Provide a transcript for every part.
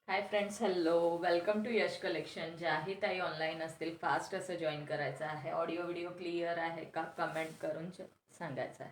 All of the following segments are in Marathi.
High friends, hello, welcome to Yash collection. ज्याही ताई ऑनलाईन असतील फास्ट असं जॉईन करायचं आहे. ऑडिओ व्हिडिओ क्लिअर आहे का कमेंट करून सांगायचं आहे.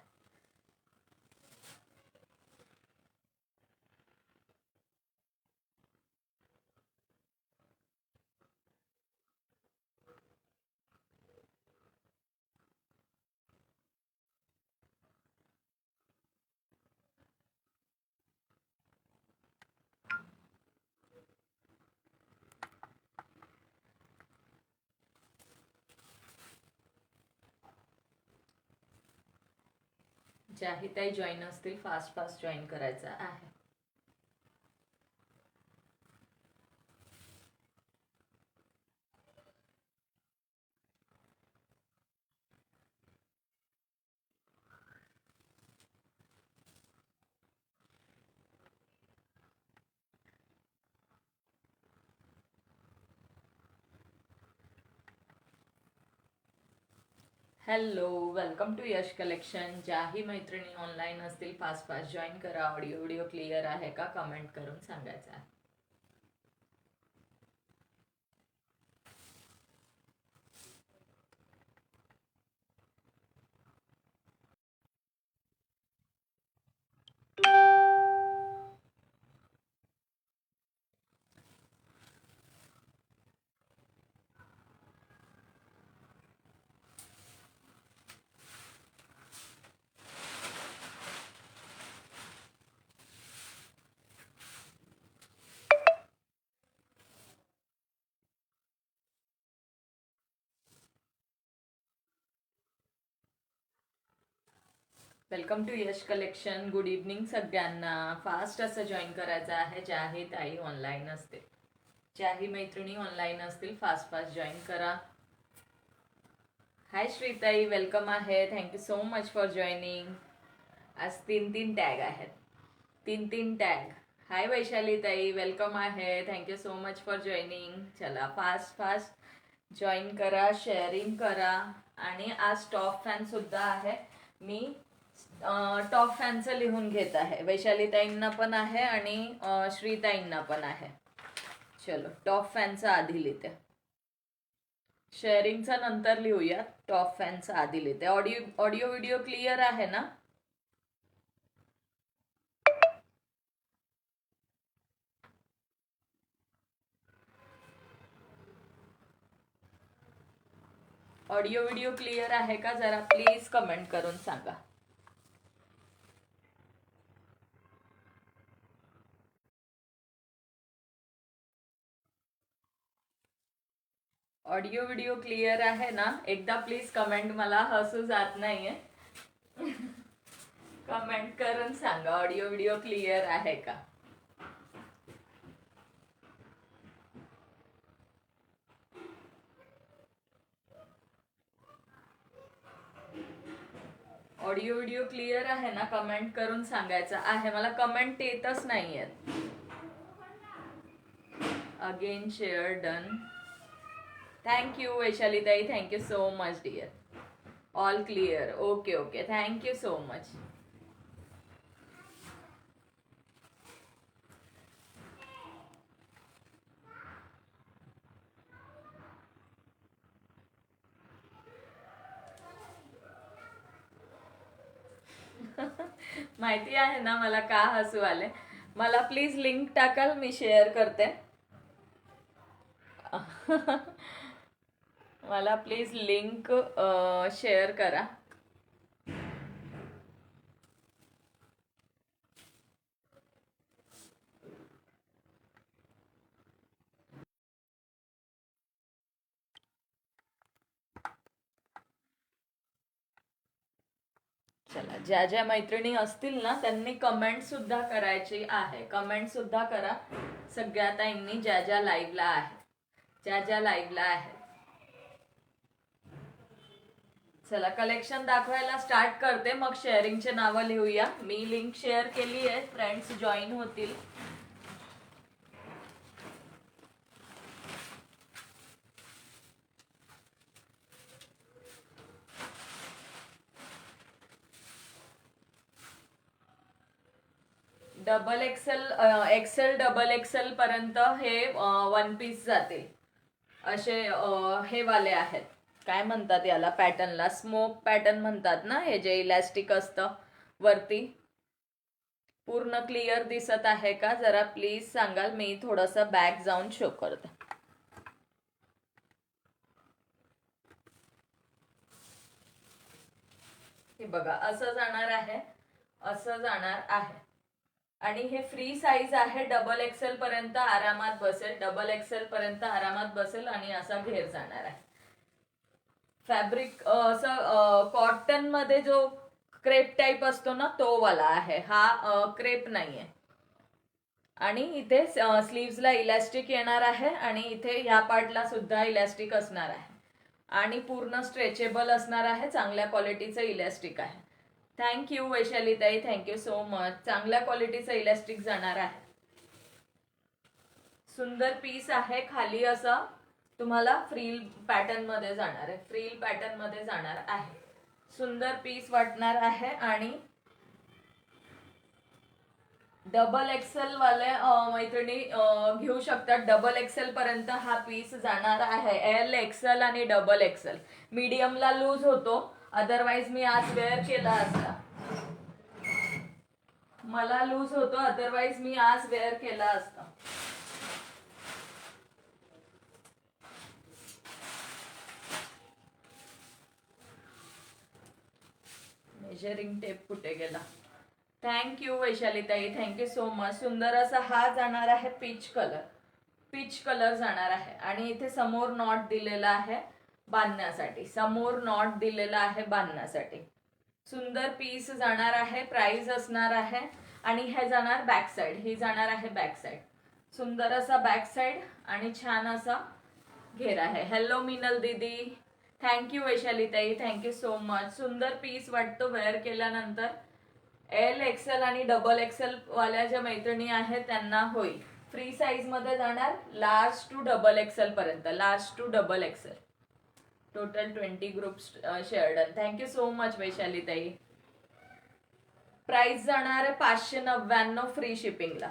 ज्याही ताई जॉईन असतील फास्ट फास्ट जॉईन करायचं आहे. Hello, welcome to Yash collection. ज्याही मैत्रिणी ऑनलाईन असतील फास्ट फास्ट जॉईन करा. ऑडिओ व्हिडिओ क्लिअर आहे का कमेंट करून सांगायचं आहे. Welcome to Yash collection. Good evening सगळ्यांना. फास्ट असं जॉईन करायचं आहे ज्याही ताई ऑनलाईन असतील. ज्याही मैत्रिणी ऑनलाईन असतील फास्ट फास्ट जॉईन करा. हाय श्रीताई, वेलकम आहे. Thank you so much for joining. आज तीन तीन टॅग आहेत. तीन तीन टॅग. हाय वैशाली ताई, वेलकम आहे. Thank you so much for joining. चला फास्ट फास्ट जॉईन करा, शेअरिंग करा. आणि आज टॉप फॅन सुद्धा आहे. मी टॉप फॅनचं लिहून घेत आहे. वैशाली ताईंना पण आहे आणि श्रीताईंना पण आहे. चलो टॉप फॅनचं आधी लिहिते. शेअरिंगचा नंतर लिहूया. टॉप फॅनचा आधी लिहिते. ऑडिओ व्हिडिओ क्लिअर आहे ना? ऑडिओ व्हिडिओ क्लिअर आहे का जरा प्लीज कमेंट करून सांगा. ऑडिओ व्हिडिओ क्लिअर आहे ना? एकदा प्लीज कमेंट, मला हसू जात नाहीये. कमेंट करून सांगा ऑडिओ व्हिडिओ क्लिअर आहे का. ऑडिओ व्हिडिओ क्लिअर आहे ना? कमेंट करून सांगायचं आहे. मला कमेंट येतच नाहीयेत. Again share done. Thank you Vaishali ताई, thank you so much dear. All clear. Okay okay, thank you so much. माहिती आहे ना मला का हसू आले. मला प्लीज लिंक टाकाल, मी शेअर करते. मला प्लीज लिंक शेअर करा. चला, ज्या ज्या मैत्रिणी असतील ना त्यांनी कमेंट सुद्धा करायची आहे. कमेंट सुद्धा करा सगळ्या ताईंनी, ज्या ज्या लाईव्हला आहे, ज्या ज्या लाईव्हला आहे. चला कलेक्शन दाखवायला स्टार्ट करते, मग शेअरिंगचे नावं लिहूया. मी लिंक शेअर केली आहे, फ्रेंड्स जॉईन होतील. Double XL Excel double XL पर्यंत हे वन पीस जातील असे हे वाले आहेत. काय म्हणतात याला पॅटर्नला, स्मोक पॅटर्न म्हणतात ना, हे जे इलॅस्टिक असतं वरती. पूर्ण क्लिअर दिसत आहे का जरा प्लीज सांगाल. मी थोडंसं बॅक जाऊन शो करते. हे बघा असं जाणार आहे, असं जाणार आहे. आणि हे फ्री साईज आहे. डबल एक्सेल पर्यंत आरामात बसेल, डबल एक्सेल पर्यंत आरामात बसेल आणि असा घेर जाणार आहे. फॅब्रिक असं कॉटन मध्ये जो क्रेप टाईप असतो ना तो वाला आहे हा, क्रेप नाहीये. आणि इथे स्लीव्सला इलॅस्टिक येणार आहे आणि इथे ह्या पार्टला सुद्धा इलॅस्टिक असणार आहे आणि पूर्ण स्ट्रेचेबल असणार आहे. चांगल्या क्वालिटीचं इलॅस्टिक आहे. थँक्यू वैशालीताई, थँक्यू सो मच. चांगल्या क्वालिटीचं इलॅस्टिक जाणार आहे. सुंदर पीस आहे. खाली असं तुम्हाला फ्रील पॅटर्न मध्ये जाणार आहे, फ्रील पॅटर्न मध्ये जाणार आहे. सुंदर पीस वाटणार आहे. आणि डबल एक्सेल वाले मैत्रिणी घेऊ शकतात. डबल एक्सेल पर्यंत हा पीस जाणार आहे. एल एक्सेल आणि डबल एक्सेल. मीडियमला लूज होतो, अदरवाइज मी आज वेअर केला असता. मला लूज होतो, अदरवाइज मी आज वेअर केला असता. मेजरिंग टेप कुठे गेला. थँक्यू वैशालीताई, थँक्यू सो मच. सुंदर असा हा जाणार आहे पीच कलर, पीच कलर जाणार आहे. आणि इथे समोर नॉट दिलेला आहे बांधण्यासाठी, समोर नॉट दिलेला आहे बांधण्यासाठी. सुंदर पीस जाणार आहे. प्राइस असणार आहे. आणि हे जाणार बॅक साइड, ही जाणार आहे बॅक साइड. सुंदर असा बॅक साइड आणि छान असा घेर आहे. हॅलो मिनल दीदी, थँक्यू वैशालीताई, थँक्यू सो मच. सुंदर पीस वाटतो वेअर केल्यानंतर. एल एक्सेल आणि डबल एक्सेल वाल्या ज्या मैत्रिणी आहेत त्यांना होईल. फ्री साईज मध्ये जाणार लार्ज टू डबल एक्सेल पर्यंत, large to double XL. Total 20 groups share done. Thank you so much वैशालीताई. प्राइस जाणार आहे 599 फ्री शिपिंगला,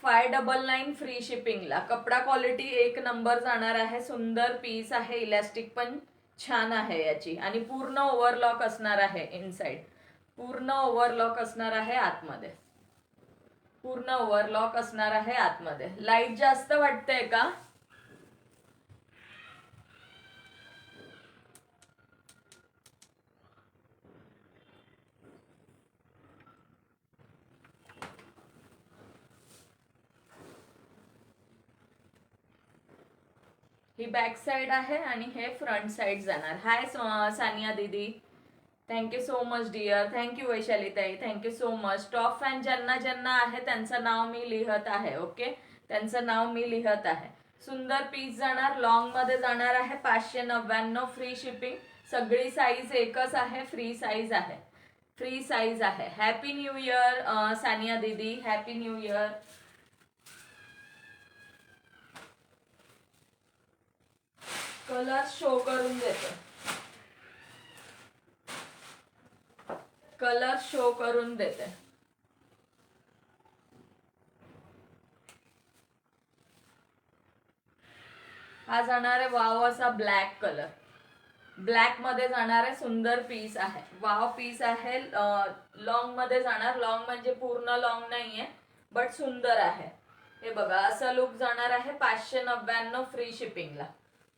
599 फ्री शिपिंगला. कपडा क्वालिटी एक नंबर जाणार आहे. सुंदर पीस आहे. इलॅस्टिक पण छान आहे याची. आणि पूर्ण ओव्हरलॉक असणार आहे इनसाइड, पूर्ण ओव्हरलॉक असणार आहे आतमध्ये, पूर्ण ओव्हरलॉक असणार आहे आतमध्ये. लाईट जास्त वाटतंय का. ही बॅक साइड आहे आणि हे फ्रंट साइड जाणार. हाय सानिया दीदी, thank you so much dear. Thank you वैशालीताई, thank you so much. Top fan ज्यांना ज्यांना आहे त्यांचं नाव मी लिहत आहे. ओके, त्यांचं नाव मी लिहत आहे. सुंदर पीस जाणार. लॉंग मध्ये जाणार आहे 599 फ्री शिपिंग. सगळी साईज एकच आहे, फ्री साईज आहे, फ्री साईज आहे. हॅपी न्यू इयर सानिया दीदी, happy new year. Colour show करून देते, कलर शो करून देते. हा जाणार आहे वाव असा ब्लॅक कलर, ब्लॅक मध्ये जाणार आहे. सुंदर पीस आहे, वाव पीस आहे. लॉंग मध्ये जाणार. लॉंग म्हणजे पूर्ण लॉंग नाहीये बट सुंदर आहे. हे बघा असं लुक जाणार आहे. 599 फ्री शिपिंगला,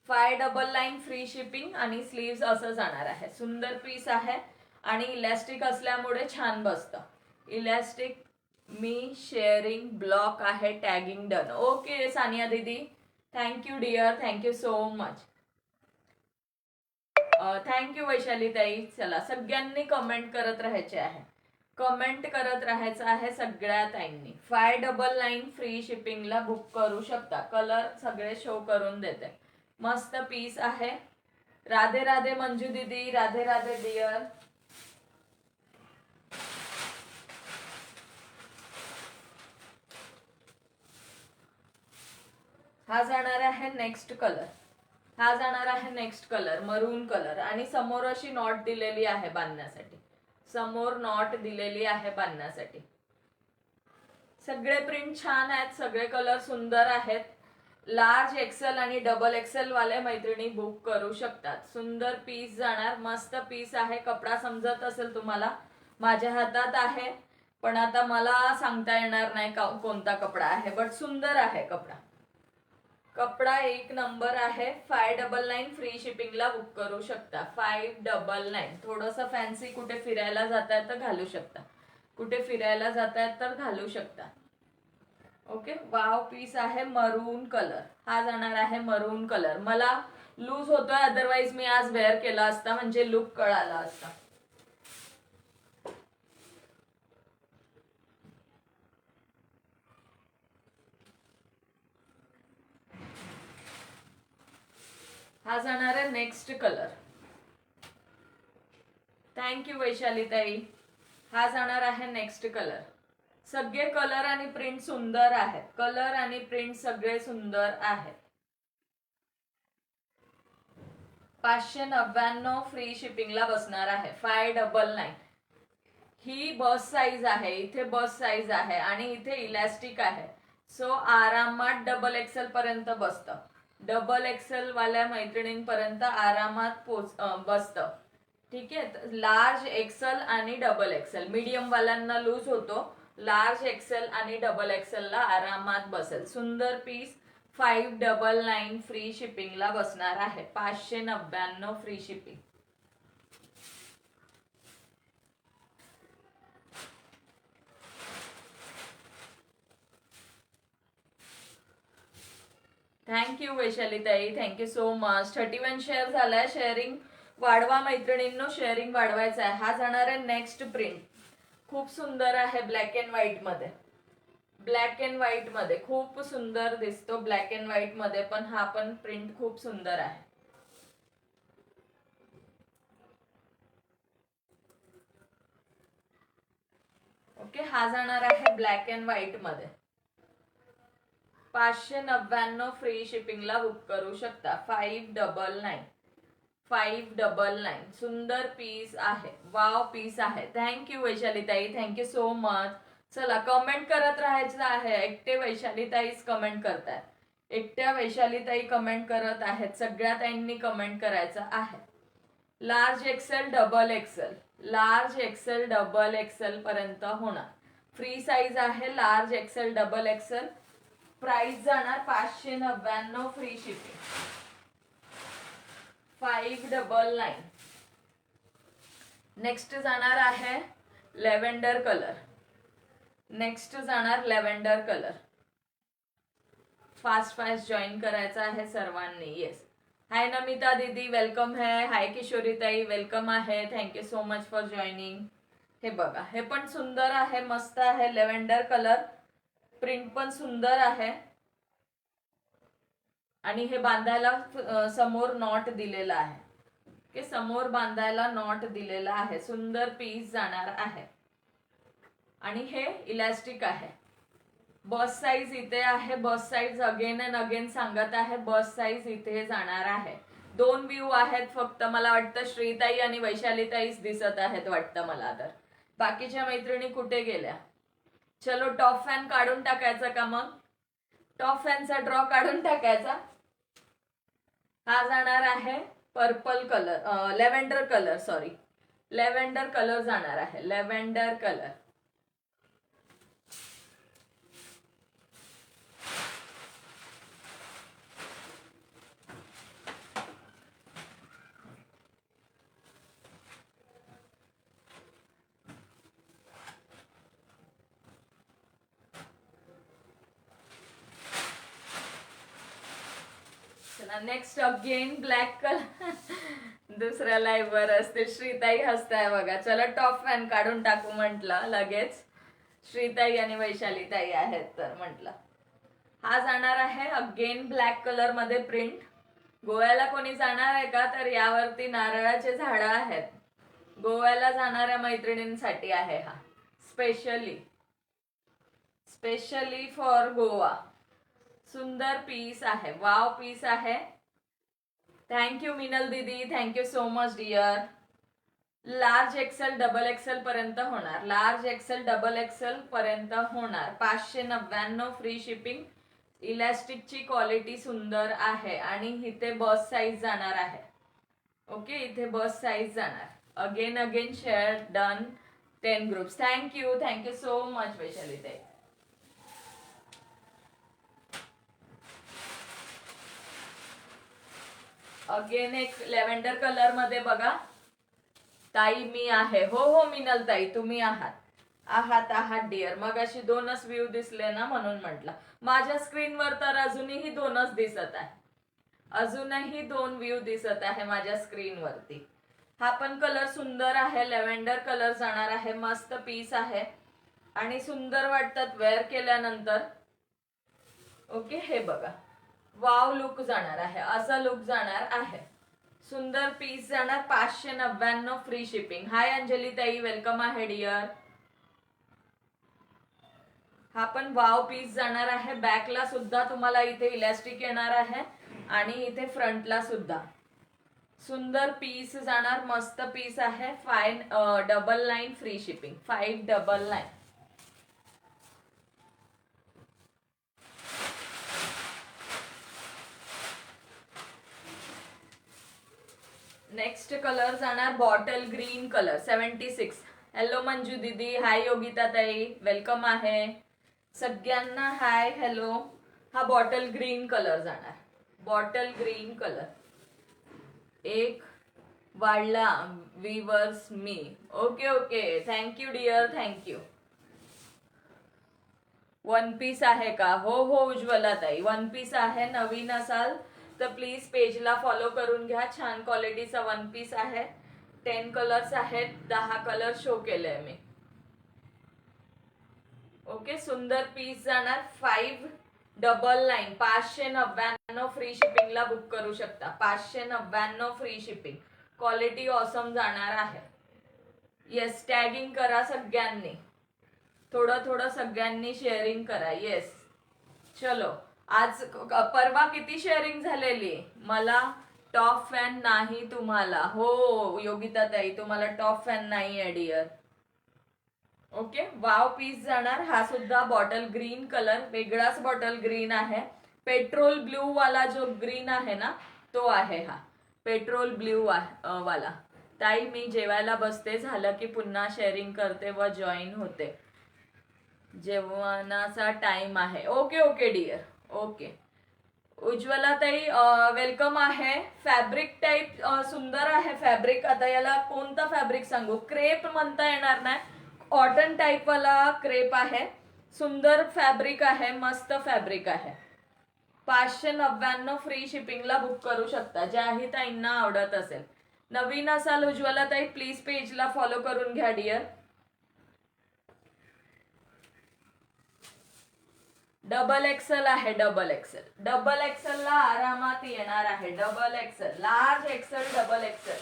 599 फ्री शिपिंग. आणि स्लीव्स असं जाणार आहे. सुंदर पीस आहे आणि इलॅस्टिक असल्यामुळे छान बसतं. इलॅस्टिक मी शेअरिंग ब्लॉक आहे, टॅगिंग डन. ओके सानिया दीदी, thank you dear, thank you so much. Thank you वैशालीताई. चला सगळ्यांनी कमेंट करत राहायचे आहे, कमेंट करत राहायचं आहे सगळ्या ताईंनी. 599 फ्री शिपिंगला बुक करू शकता. कलर सगळे शो करून देते. मस्त पीस आहे. राधे राधे मंजू दीदी, राधे राधे डिअर. हा जाणार आहे नेक्स्ट कलर, हा जाणार आहे नेक्स्ट कलर मरून कलर. आणि समोर अशी नॉट दिलेली आहे बांधण्यासाठी, समोर नॉट दिलेली आहे बांधण्यासाठी. सगळे प्रिंट छान आहेत, सगळे कलर सुंदर आहेत. लार्ज एक्सेल आणि डबल एक्सेल वाले मैत्रिणी बुक करू शकतात. सुंदर पीस जाणार, मस्त पीस आहे. कपडा समजत असेल तुम्हाला, माझ्या हातात आहे पण आता मला सांगता येणार नाही कोणता कपडा आहे, बट सुंदर आहे कपडा. कपडा एक नंबर आहे. 599 फ्री शिपिंगला बुक करू शकता. 599. थोडंसं फॅन्सी, कुठे फिरायला जाताय तर घालू शकता, कुठे फिरायला जाताय तर घालू शकता. ओके, वाव पीस आहे. मरून कलर हा जाणार आहे. मरून कलर मला लूज होतोय, अदरवाइज मी आज वेअर केला असता, म्हणजे लुक कळाला असता. हा जाणार आहे नेक्स्ट कलर. थँक्यू वैशाली ताई. हा जाणार आहे नेक्स्ट कलर. सगळे कलर आणि प्रिंट सुंदर आहेत. कलर आणि प्रिंट सगळे सुंदर आहेत. 599 फ्री शिपिंगला बसणार आहे. 599. ही बस साईज आहे, इथे बस साईज आहे आणि इथे इलॅस्टिक आहे. सो आरामात डबल एक्सेल पर्यंत बसतं. डबल एक्सेल वाल्या मैत्रिणींपर्यंत आरामात बसतं. ठीक आहे. लार्ज एक्सेल आणि डबल एक्सेल, मीडियम वाल्यांना लूज होतो. लार्ज एक्सेल आणि डबल एक्सेलला आरामात बसेल. सुंदर पीस. 599 फ्री शिपिंगला बसणार आहे. 599 फ्री शिपिंग. थँक्यू वैशाली ताई, थँक्यू सो मच. 31 शेअर झालाय. शेअरिंग वाढवा मैत्रिणींनो, शेअरिंग वाढवायचं आहे. हा जाणार आहे नेक्स्ट प्रिंट. खूप सुंदर आहे. ब्लॅक अँड व्हाईट मध्ये, ब्लॅक अँड व्हाईट मध्ये खूप सुंदर दिसतो. ब्लॅक अँड व्हाईट मध्ये पण हा पण प्रिंट खूप सुंदर आहे. ओके, हा जाणार आहे ब्लॅक अँड व्हाईट मध्ये. 599 फ्री शिपिंगला बुक करू शकता. 599. 599. सुंदर पीस आहे. वाव पीस आहे. थँक्यू वैशाली ताई, थँक्यू सो मच. चला, कमेंट करत राहायचं आहे. एकटे वैशाली ताईच कमेंट करतायत. एकट्या वैशाली ताई कमेंट करत आहेत. सगळ्या ताईंनी कमेंट करायचं आहे. Large XL double XL, large XL double XL पर्यंत होणार. फ्री साईज आहे. Large XL double Excel. Price जाणार 599 फ्री शिपिंग. 599. नेक्स्ट जाणार आहे लेव्हेंडर कलर. नेक्स्ट जाणार lavender colour. Fast fast join करायचं आहे सर्वांनी. येस. हाय नमिता दीदी, वेलकम है. हाय किशोरी ताई, वेलकम आहे. Thank you so much for joining. हे बघा, हे पण सुंदर आहे, मस्त आहे. Lavender colour. प्रिंट पण सुंदर आहे आणि हे बांधायला समोर नॉट दिलेला आहे. की समोर बांधायला नॉट दिलेला आहे. सुंदर पीस जाणार आहे आणि हे इलॅस्टिक आहे. बस साईज इथे आहे. बस साईज अगेन अँड अगेन सांगत आहे, बस साईज इथे जाणार आहे. 2 व्ह्यू आहेत फक्त. मला वाटतं श्रीताई आणि वैशाली ताईच दिसत आहेत वाटतं मला. तर बाकीच्या मैत्रिणी कुठे गेल्या? चलो, टॉप फॅन काढून टाकायचा का मग? टॉप फॅनचा ड्रॉ काढून टाकायचा. हा जाणार आहे purple colour, lavender colour, sorry, lavender colour जाणार आहे. Lavender colour. Next again black colour. दुसऱ्या लाईव्ह वर असते. श्रीताई हसताय बघा. चला, टॉप फॅन काढून टाकू म्हटलं लगेच. श्रीताई आणि वैशाली ताई आहेत तर म्हटलं. हा जाणार आहे अगेन ब्लॅक कलर मध्ये प्रिंट. गोव्याला कोणी जाणार आहे का? तर यावरती नारळाचे झाडं आहेत. गोव्याला जाणाऱ्या मैत्रिणींसाठी आहे हा. Specially for Goa. सुंदर पीस आहे. वाव पीस आहे. Thank you Minal didi, thank you so much dear. Large XL double XL पर्यंत होणार. लार्ज एक्सेल डबल एक्सेल पर्यंत होणार. 599 फ्री शिपिंग. इलास्टिकची क्वालिटी सुंदर आहे आणि इथे बस साईज जाणार आहे. ओके, इथे बस साईज जाणार. Again share done 10 groups. Thank you so much Vaishali ताई. अगेन एक लेव्हेंडर कलर मध्ये बघा. ताई मी आहे. हो मिनल ताई तुम्ही आहात डिअर. मग अशी 2च व्ह्यू दिसले ना म्हणून म्हटलं. माझ्या स्क्रीनवर तर अजूनही 2च दिसत आहे. अजूनही 2 व्ह्यू दिसत आहे माझ्या स्क्रीनवरती. हा पण कलर सुंदर आहे. लेव्हेंडर कलर जाणार आहे. मस्त पीस आहे आणि सुंदर वाटतात वेअर केल्यानंतर. ओके, हे बघा वाव लुक जाणार आहे. असा लुक जाणार आहे. सुंदर पीस जाणार. 599 फ्री शिपिंग. हाय अंजली ताई, वेलकम आहे डिअर. हा पण वाव पीस जाणार आहे. बॅकला सुद्धा तुम्हाला इथे इलास्टिक येणार आहे आणि इथे फ्रंटला सुद्धा सुंदर पीस जाणार. मस्त पीस आहे. 599 फ्री शिपिंग. 599. नेक्स्ट कलर जाणार bottle green colour 76. Hello Manju दीदी. हाय योगिता ताई, वेलकम आहे सगळ्यांना. Hi hello. हा बॉटल ग्रीन कलर जाणार. Bottle green colour. एक वाढला विवर्स मी. Okay thank you dear, thank you. One piece आहे का? हो उज्ज्वला ताई, वन पीस आहे. नवीन असाल तर प्लीज पेजला फॉलो करून घ्या. छान क्वालिटीचा वन पीस आहे. 10 कलर्स आहेत. 10 कलर शो केले मी. ओके, सुंदर पीस जाणार. 599. 599 फ्री शिपिंगला बुक करू शकता. 599 फ्री शिपिंग. क्वालिटी ऑसम जाणार आहे. येस, टॅगिंग करा सगळ्यांनी. थोडं सगळ्यांनी शेअरिंग करा. येस, चलो. आज परवा किती शेअरिंग झालेली. मला टॉप फॅन नाही तुम्हाला. हो योगिता ताई, तुम्हाला टॉप फॅन नाही आहे डिअर. ओके, वाव पीस जाणार. हा सुद्धा बॉटल ग्रीन कलर. वेगळाच बॉटल ग्रीन आहे. पेट्रोल ब्ल्यू वाला जो ग्रीन आहे ना तो आहे हा. पेट्रोल ब्ल्यू वाला. ताई मी जेवायला बसते. झालं की पुन्हा शेअरिंग करते व जॉईन होते. जेवणाचा टाइम आहे. Okay dear. ओके, उज्ज्वला ताई वेलकम आहे. फॅब्रिक टाईप सुंदर आहे फॅब्रिक. आता याला कोणता फॅब्रिक सांगू? क्रेप म्हणता येणार नाही. कॉटन टाईप वाला क्रेप आहे. सुंदर फॅब्रिक आहे. मस्त फॅब्रिक आहे. 599 फ्री शिपिंगला बुक करू शकता. ज्याही ताईंना आवडत असेल. नवीन असाल उज्ज्वला ताई प्लीज पेजला फॉलो करून घ्या डिअर. डबल एक्सेल आहे. डबल एक्सेल ला आरामात येणार आहे. Double XL, large XL, double XL.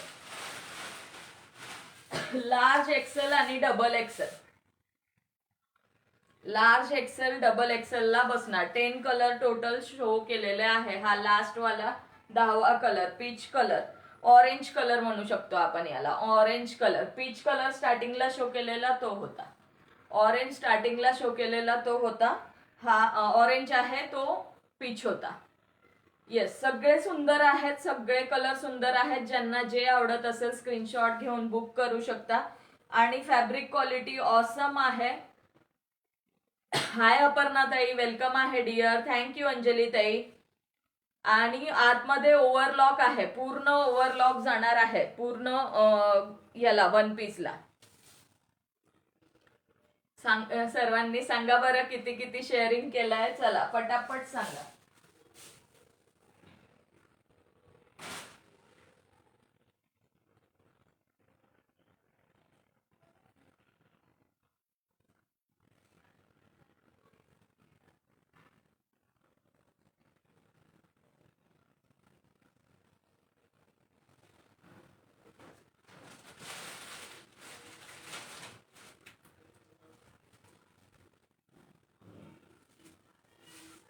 Large XL आणि double XL. Large XL double XL ला बसणार. 10 कलर टोटल शो केलेले आहे. हा लास्ट वाला 10वा colour peach colour. Orange colour म्हणू शकतो आपण याला. Orange colour. पीच कलर स्टार्टिंगला शो केलेला तो होता. ऑरेंज स्टार्टिंगला शो केलेला तो होता. हा ऑरेंज आहे तो पीच होता. येस, सगळे सुंदर आहेत. सगळे कलर सुंदर आहेत. ज्यांना जे आवडत असेल स्क्रीनशॉट घेऊन बुक करू शकता. आणि फॅब्रिक क्वालिटी ऑसम आहे. हाय अपर्णा ताई, वेलकम आहे डिअर. थँक्यू अंजली ताई. आणि आतमध्ये ओव्हरलॉक आहे. पूर्ण ओव्हरलॉक जाणार आहे पूर्ण याला वन पीसला. सर्वांनी सांगा बरं किती शेअरिंग केलाय. चला पटापट सांगा.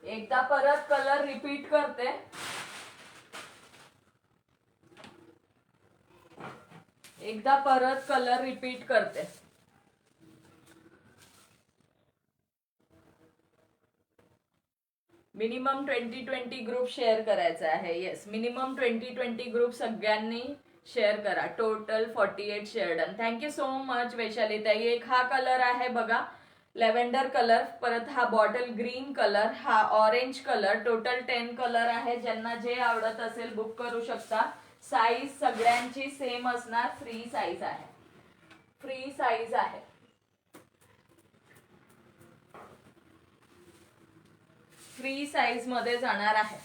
एकदा परत कलर रिपीट करते. एकदा परत कलर रिपीट करते. मिनिमम 20-20 ग्रुप शेअर करायचा आहे. येस, मिनिमम 20-20 ग्रुप सगळ्यांनी शेअर करा. Total 48 share done. Thank you so much Vaishali ताई. एक हा कलर आहे बघा, लेव्हेंडर कलर, परत हा बॉटल ग्रीन कलर, हा ऑरेंज कलर. टोटल 10 कलर आहे. ज्यांना जे आवडत असेल बुक करू शकता. साईज सगळ्यांची सेम असणार. फ्री साईज आहे, फ्री साईज आहे. फ्री साईज मध्ये जाणार आहे.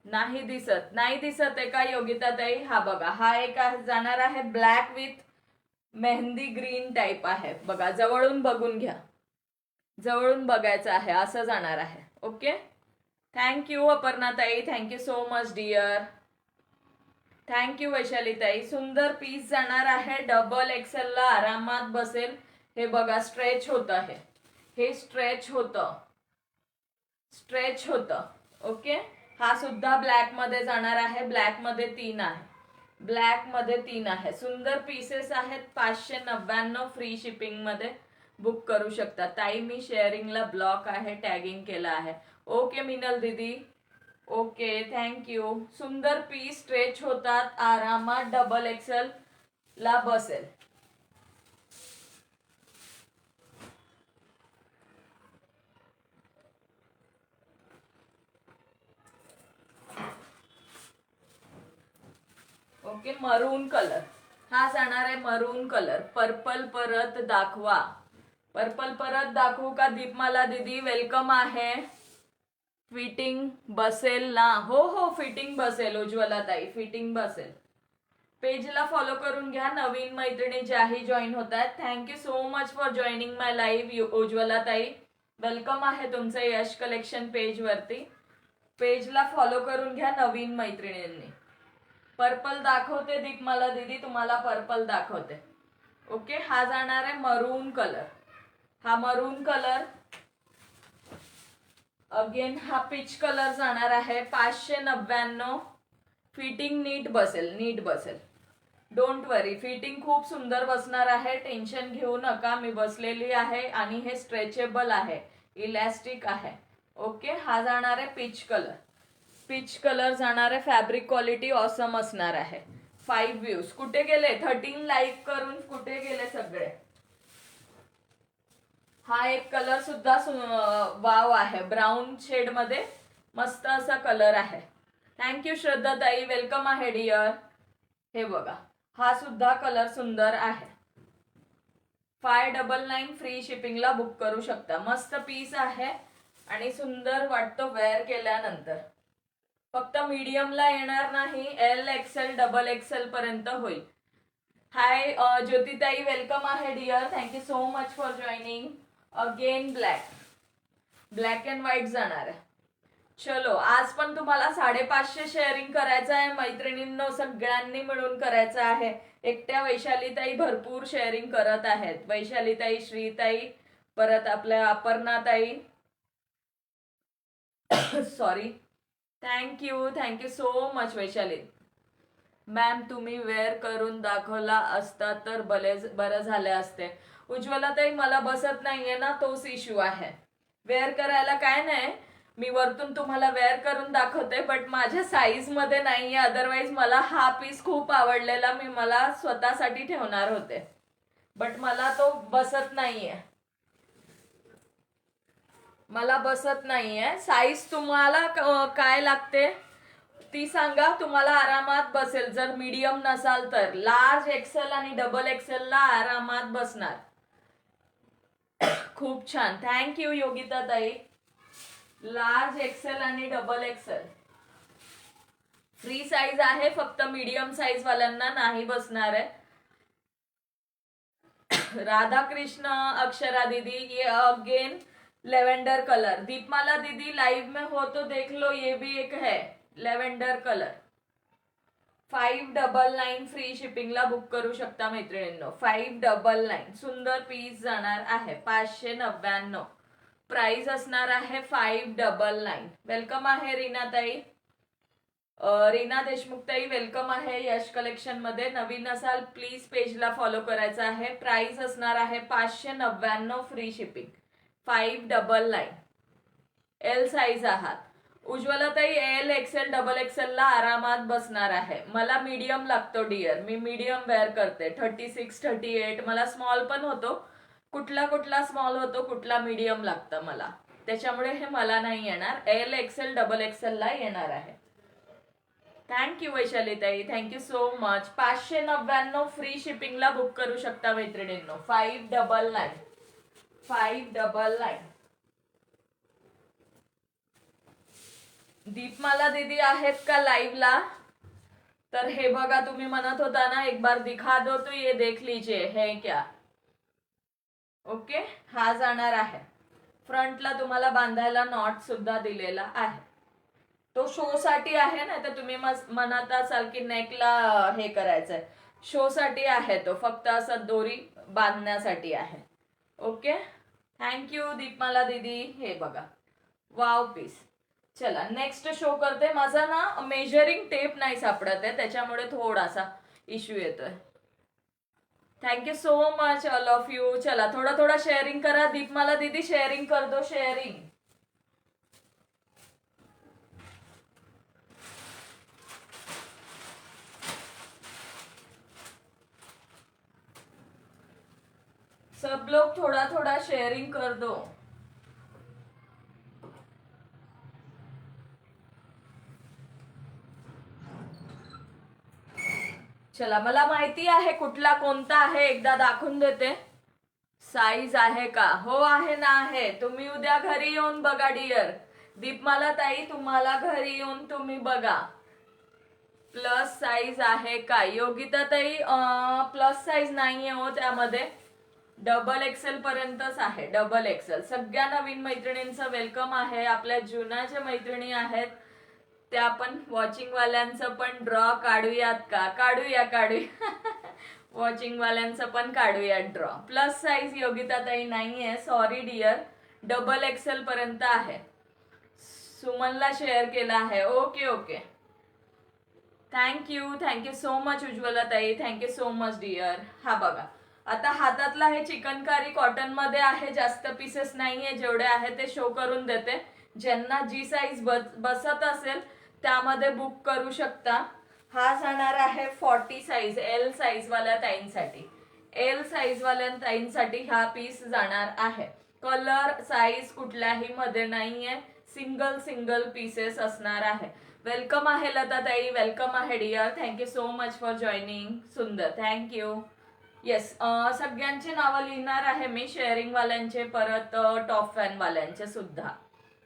नाही दिसत, नाही दिसत आहे का योगिता ताई? हा बघा, हा एक जाणार आहे black with mehndi green type आहे बघा. जवळून बघून घ्या, जवळून बघायचं आहे, असं जाणार आहे. Okay, thank you Aparna tai. Thank you so much dear. Thank you Vaishali tai. सुंदर पीस जाणार आहे. डबल एक्सेल ला आरामात बसेल. हे बघा, स्ट्रेच होत आहे, हे स्ट्रेच होतं, स्ट्रेच होतं. ओके, हा सुद्धा ब्लॅक मध्ये जाणार आहे. ब्लॅक मध्ये 3 आहे, ब्लॅक मध्ये 3 आहे. सुंदर पीसेस आहेत. 599 फ्री शिपिंग मध्ये बुक करू शकता. ताई मी शेअरिंगला ब्लॉक आहे, टॅगिंग केला आहे. ओके मिनल दीदी, ओके थँक्यू. सुंदर पीस, स्ट्रेच होतात आरामात, डबल एक्सेल ला बसेल. ओके, मरून कलर हा जाणार आहे. मरून कलर. पर्पल परत दाखवा, पर्पल परत दाखवू का दीपमाला दीदी? वेलकम आहे. फिटिंग बसेल ना? हो हो, फिटिंग बसेल उज्ज्वला ताई, फिटिंग बसेल. पेजला फॉलो करून घ्या. नवीन मैत्रिणी ज्याही जॉईन होत आहेत, thank you so much for joining my live Ujjwala ताई. वेलकम आहे तुमचं यश कलेक्शन पेज वरती. पेजला फॉलो करून घ्या नवीन मैत्रिणींनी. पर्पल दाखवते दीपमाला दीदी, तुम्हाला पर्पल दाखवते. ओके, हा जाणार आहे मरून कलर. हा मरून कलर. अगेन हा पिच कलर जाणार आहे. 599. फिटिंग नीट बसेल, नीट बसेल. डोंट वरी, फिटिंग खूप सुंदर बसणार आहे. टेन्शन घेऊ नका, मी बसलेली आहे आणि हे स्ट्रेचेबल आहे, इलॅस्टिक आहे. ओके, हा जाणार आहे पिच कलर. पिच कलर जाणार आहे. फॅब्रिक क्वालिटी ऑसम असणार आहे. 5 व्ह्यूज कुठे गेले? 13 लाईक करून कुठे गेले सगळे? हा एक कलर सुद्धा वाव आहे, ब्राऊन शेड मध्ये मस्त असा कलर आहे. थँक्यू श्रद्धा ताई, वेलकम आहे डिअर. हे बघा, हा सुद्धा कलर सुंदर आहे. 599 फ्री शिपिंगला बुक करू शकता. मस्त पीस आहे आणि सुंदर वाटतो वेअर केल्यानंतर. फक्त मीडियमला येणार नाही, एल एक्सेल डबल एक्सेल पर्यंत होईल. हाय ज्योतिताई, वेलकम आहे dear. Thank you so much for joining. Again black, black and white जाणार आहे. चलो, आज पण तुम्हाला 550 शेअरिंग करायचं आहे मैत्रिणींनो, सगळ्यांनी मिळून करायचं आहे. एकट्या वैशालीताई भरपूर शेअरिंग करत आहेत. वैशालीताई, श्रीताई, परत आपल्या अपर्णाताई, sorry. Thank you, thank you so much Vaishali ma'am. तुम्ही वेअर करून दाखवला असता तर बरं झाले असते. उज्ज्वलाताई, मला बसत नाहीये ना, तोच इश्यू आहे. वेअर करायला काय नाही, मी वरतून तुम्हाला वेअर करून दाखवते, बट माझ्या साईज मध्ये नाहीये. अदरवाईज मला हा पीस खूप आवडलेला, मी मला स्वतःसाठी ठेवणार होते, बट मला तो बसत नाहीये, मला बसत नाहीये. साईज तुम्हाला काय लागते ती सांगा, तुम्हाला आरामात बसेल. जर मीडियम नसाल तर लार्ज एक्सेल आणि डबल एक्सेल ला आरामात बसणार. खूप छान, थँक्यू योगिता ताई. लार्ज एक्सेल आणि डबल एक्सेल फ्री साईज आहे, फक्त मीडियम साईज वाल्यांना नाही बसणार आहे. राधाकृष्ण, अक्षरा दीदी, ये अगेन लेवेंडर कलर. दीपमाला दीदी, लाइव में हो तो देख लो, ये भी एक है लेवेंडर कलर. 599 फ्री शिपिंगला बुक करू शकता मैत्रिणींनो. 599 सुंदर पीस जाणार आहे. 599 प्राइस असणार आहे. 599. वेलकम आहे रीनाताई. रीना देशमुख ताई वेलकम आहे यश कलेक्शन मध्ये. नवीन असाल प्लीज पेजला फॉलो करायचं आहे. प्राइस असणार आहे 599 फ्री शिपिंग 599. एल साईज आहात. उज्ज्वलाताई एल एक्सेल डबल एक्सेल ला आरामात बसणार आहे. मला मीडियम लागतो डिअर, मी मीडियम वेअर करते. 36 38 मला स्मॉल पण होतो. कुठला स्मॉल होतो, कुठला मीडियम लागतं मला, त्याच्यामुळे हे मला नाही येणार. एल एक्सेल डबल एक्सेल ला येणार आहे. थँक्यू वैशालीताई, थँक्यू सो मच. 599 फ्री शिपिंगला बुक करू शकता मैत्रिणींनो. 599 599. दीपमाला दीदी आहेत का लाईव्हला? तर हे बघा, तुम्ही म्हणत होता ना एक बार दिखा दो तो ये देख लीजिए है क्या. ओके, हा जाणार आहे. फ्रंटला तुम्हाला बांधायला नॉट सुद्धा दिलेला आहे. तो शो साठी आहे ना, तर तुम्ही म्हणत असाल की नेकला हे करायचंय, शो साठी आहे तो, फक्त असं दोरी बांधण्यासाठी आहे. ओके, थँक्यू दीपमाला दीदी. हे बघा, वाव पीस. चला नेक्स्ट शो करते. माझा ना मेजरिंग टेप नाही सापडत आहे, त्याच्यामुळे थोडासा इश्यू येतोय. Thank you so much all of you. चला थोडा थोडा शेअरिंग करा. दीपमाला दीदी शेअरिंग कर दो, शेअरिंग. सब लोग थोड़ा थोड़ा शेयरिंग कर दो. चला, मला माहिती आहे कुठला कोणता आहे, एकदा दाखवून देते. साईज आहे का? हो आहे ना, आहे. तुम्ही उद्या घरी येऊन बघा डिअर. दीपमाला ताई तुम्हाला घरी येऊन तुम्ही बघा. प्लस साईज आहे का? योगिता ताई प्लस साईज नाहीये हो त्यामध्ये, डबल एक्सेल पर्यंतच आहे. Double Excel. सगळ्या नवीन मैत्रिणींचं वेलकम आहे. आपल्या जुन्या ज्या मैत्रिणी आहेत त्या पण, वॉचिंग वाल्यांचं पण ड्रॉ काढूयात का? काढूया वॉचिंग वाल्यांचं पण काढूयात ड्रॉ. प्लस साईज योगिता ताई नाहीये, सॉरी डिअर. डबल एक्सेल पर्यंत आहे. सुमनला शेअर केला आहे. Okay okay, thank you so much Ujjwala tai, thank you so much dear. हा बघा, आता हातातला हे चिकनकारी कॉटन मध्ये आहे. जास्त पीसेस नाहीये, जेवढे आहे ते शो करून देते. ज्यांना जी साईज बसत असेल त्यामध्ये बुक करू शकता. हा जाणार आहे 40 साईज, एल साईज वाल्या ताईंसाठी. एल साईज वाल्या ताईंसाठी हा पीस जाणार आहे. कलर साईज कुठल्याही मध्ये नाहीये, सिंगल पीसेस असणार आहे. वेलकम आहे लता ताई, वेलकम आहे dear. Thank you so much for joining. सुंदर, थँक्यू. येस, सगळ्यांचे नावं लिहिणार आहे मी, शेअरिंग वाल्यांचे, परत टॉप फॅन वाल्यांचे सुद्धा.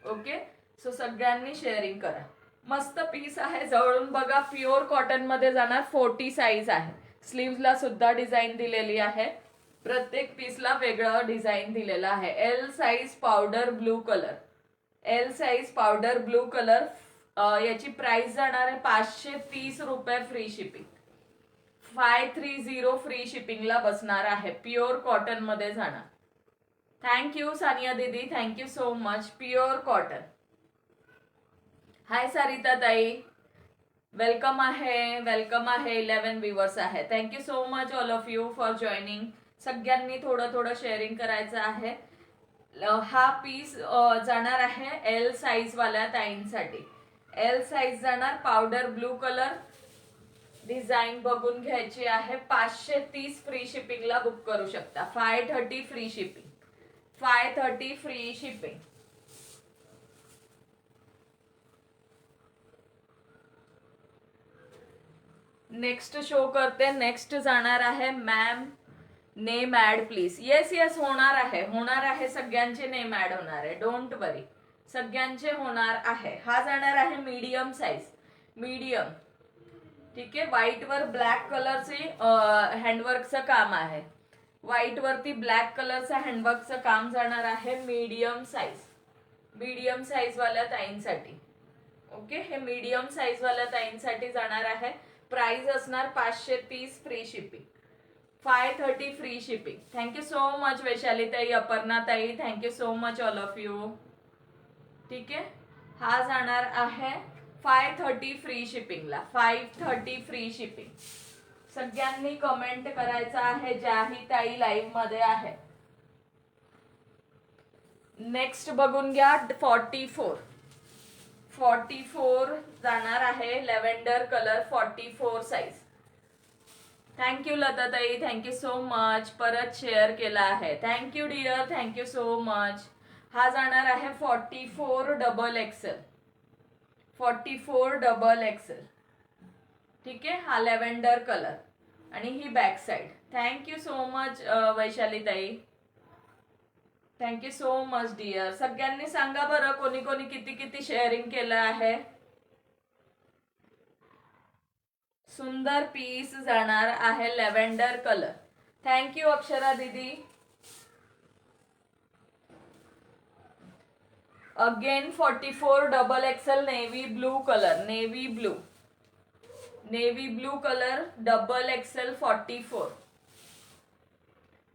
ओके, सो सगळ्यांनी शेअरिंग करा. मस्त पीस आहे, जवळून बघा. प्युअर कॉटन मध्ये जाणार. 40 साईज आहे. स्लीव्हला सुद्धा डिझाईन दिलेली आहे. प्रत्येक पीसला वेगळं डिझाईन दिलेलं आहे. L size powder blue colour, L size powder blue colour. याची प्राइस जाणार आहे 530 रुपये फ्री शिपिंग. 530 फ्री शिपिंगला बसणार आहे. प्युअर कॉटन मध्ये जाणार. थँक्यू सानिया दीदी, thank you so much. Pure cotton. Hi Sarita ताई, वेलकम आहे, वेलकम आहे. 11 व्ह्यूअर्स आहे. Thank you so much all of you for joining. सगळ्यांनी थोडं थोडं शेअरिंग करायचं आहे. हा पीस जाणार आहे एल साईज वाल्या ताईंसाठी. एल साईज जाणार. पावडर ब्लू कलर, डिझाईन बघून घ्यायची आहे. 530 फ्री शिपिंगला बुक करू शकता. 530 free shipping, 530 free shipping. Next show करते. नेक्स्ट जाणार आहे ma'am name add please. Yes yes, होणार आहे, होणार आहे. सगळ्यांचे नेम ऍड होणार आहे, डोंट वरी. सगळ्यांचे होणार आहे. हा जाणार आहे मीडियम साईज, मीडियम. ठीक आहे. व्हाईट वर ब्लॅक कलरचे हँडवर्कचं काम आहे. व्हाईट वरती ब्लॅक कलरचं हँडवर्कचं काम जाणार आहे. मीडियम साईज, मीडियम साईज वाल्या ताईंसाठी. ओके, हे मीडियम साईज वाल्या ताईंसाठी जाणार आहे. प्राइस असणार 530 free shipping, 530 free shipping. Thank you so much Vaishali ताई, Aparna tai, thank you so much all of you. ठीक आहे. हा जाणार आहे 530 फ्री शिपिंगला, 530 फ्री शिपिंग. सगळ्यांनी कमेंट करायचं आहे ज्याही ताई लाईव्ह मध्ये आहे. नेक्स्ट बघून घ्या 44 जाणार आहे लेव्हेंडर कलर 44 साईज. थँक्यू लताताई, थँक्यू सो मच. परत शेअर केला आहे, thank you dear, thank you so much. हा जाणार आहे 44 डबल एक्सेल, 44 डबल एक्सेल. ठीक आहे, हा लेव्हेंडर कलर आणि ही back side. Thank you so much Vaishali ताई, थँक्यू सो मच डिअर. सगळ्यांनी सांगा बरं कोणी कोणी किती किती शेअरिंग केलं आहे. सुंदर पीस जाणार आहे लेव्हेंडर कलर. थँक्यू अक्षरा दीदी. Again 44 double XL navy blue colour, navy blue colour double XL 44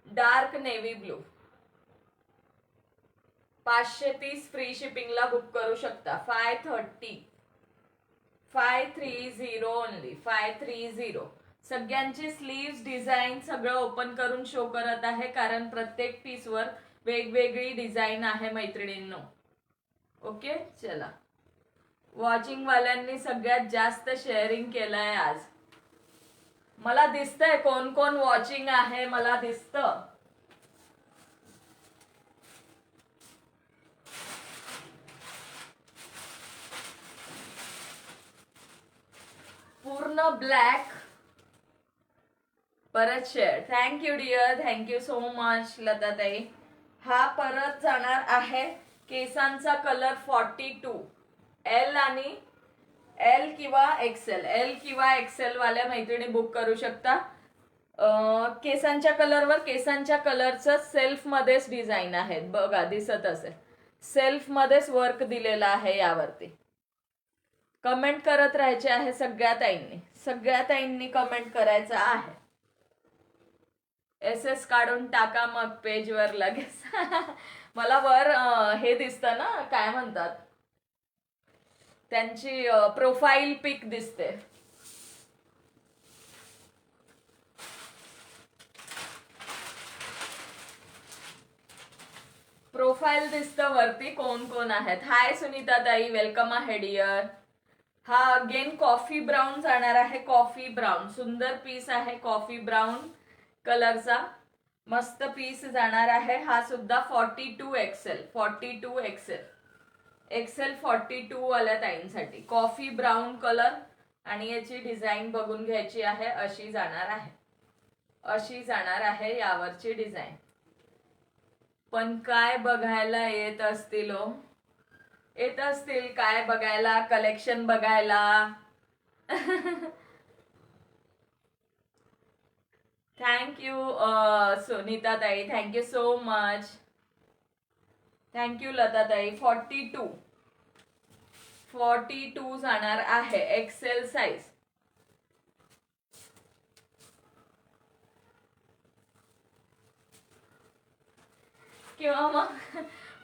dark navy blue. 530 free शिपिंगला बुक करू शकता. 530 ओनली, 530. सगळ्यांची स्लीव्स डिझाईन सगळं ओपन करून शो करत आहे कारण प्रत्येक पीसवर वेगवेगळी डिझाईन आहे मैत्रिणींनो. ओके चला, वॉचिंग वाल्यांनी सगळ्यात जास्त शेअरिंग केलंय आज. मला दिसतंय कोण कोण वॉचिंग आहे, मला दिसतं. पूर्ण ब्लॅक. परत share. Thank you dear, thank you so much लताताई. हा परत जाणार आहे केसांचा कलर 42 एल आणि एल किंवा एक्सेल वाल्या मैत्रिणी बुक करू शकता. केसांच्या कलरवर केसांच्या कलरचं सेल्फ मध्येच डिझाईन आहेत बघा, दिसत असेल. सेल्फ मध्येच वर्क दिलेला आहे यावरती. कमेंट करत राहायचे आहे सगळ्या ताईंनी कमेंट करायचं आहे. SS काढून टाका मग पेजवर लगेच. मला वर हे दिसतं ना, काय म्हणतात त्यांची प्रोफाईल पिक दिसते. प्रोफाईल दिसतं वरती कोण कोण आहेत. हाय सुनीता ताई, वेलकम आहे डिअर. हा अगेन कॉफी ब्राऊन जाणार आहे, कॉफी ब्राऊन. सुंदर पीस आहे कॉफी ब्राऊन कलरचा, मस्त पीस जाणार आहे. हा सुद्धा 42 एक्सेल 42 वाल्या ताईंसाठी कॉफी ब्राऊन कलर. आणि याची डिझाईन बघून घ्यायची आहे. अशी जाणार आहे यावरची डिझाईन. पण काय बघायला येत असतील काय बघायला, कलेक्शन बघायला. थँक्यू सुनीता ताई, thank you so much. Thank you Lata ताई. 42 जाणार आहे एक्सेल साईज. किंवा मग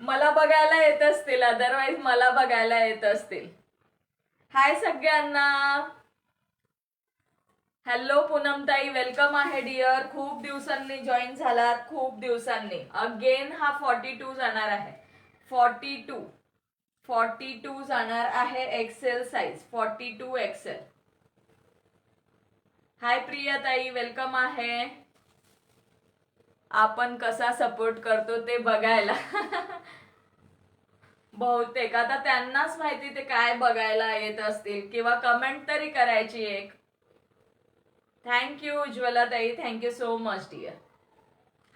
मला बघायला येत असतील, अदरवाईज मला बघायला येत असतील. हाय सगळ्यांना. हॅलो पूनमताई, वेलकम आहे डिअर. खूप दिवसांनी जॉईन झालात, खूप दिवसांनी. अगेन हा 42 जाणार आहे. 42 जाणार आहे एक्सेल साईज, 42 एक्सेल. हाय प्रियाताई, वेलकम आहे. आपण कसा सपोर्ट करतो ते बघायला. बहुतेक आता त्यांनाच माहिती ते काय बघायला येत असतील, किंवा कमेंट तरी करायची एक. Thank you Ujjwala tai, thank you so much dear.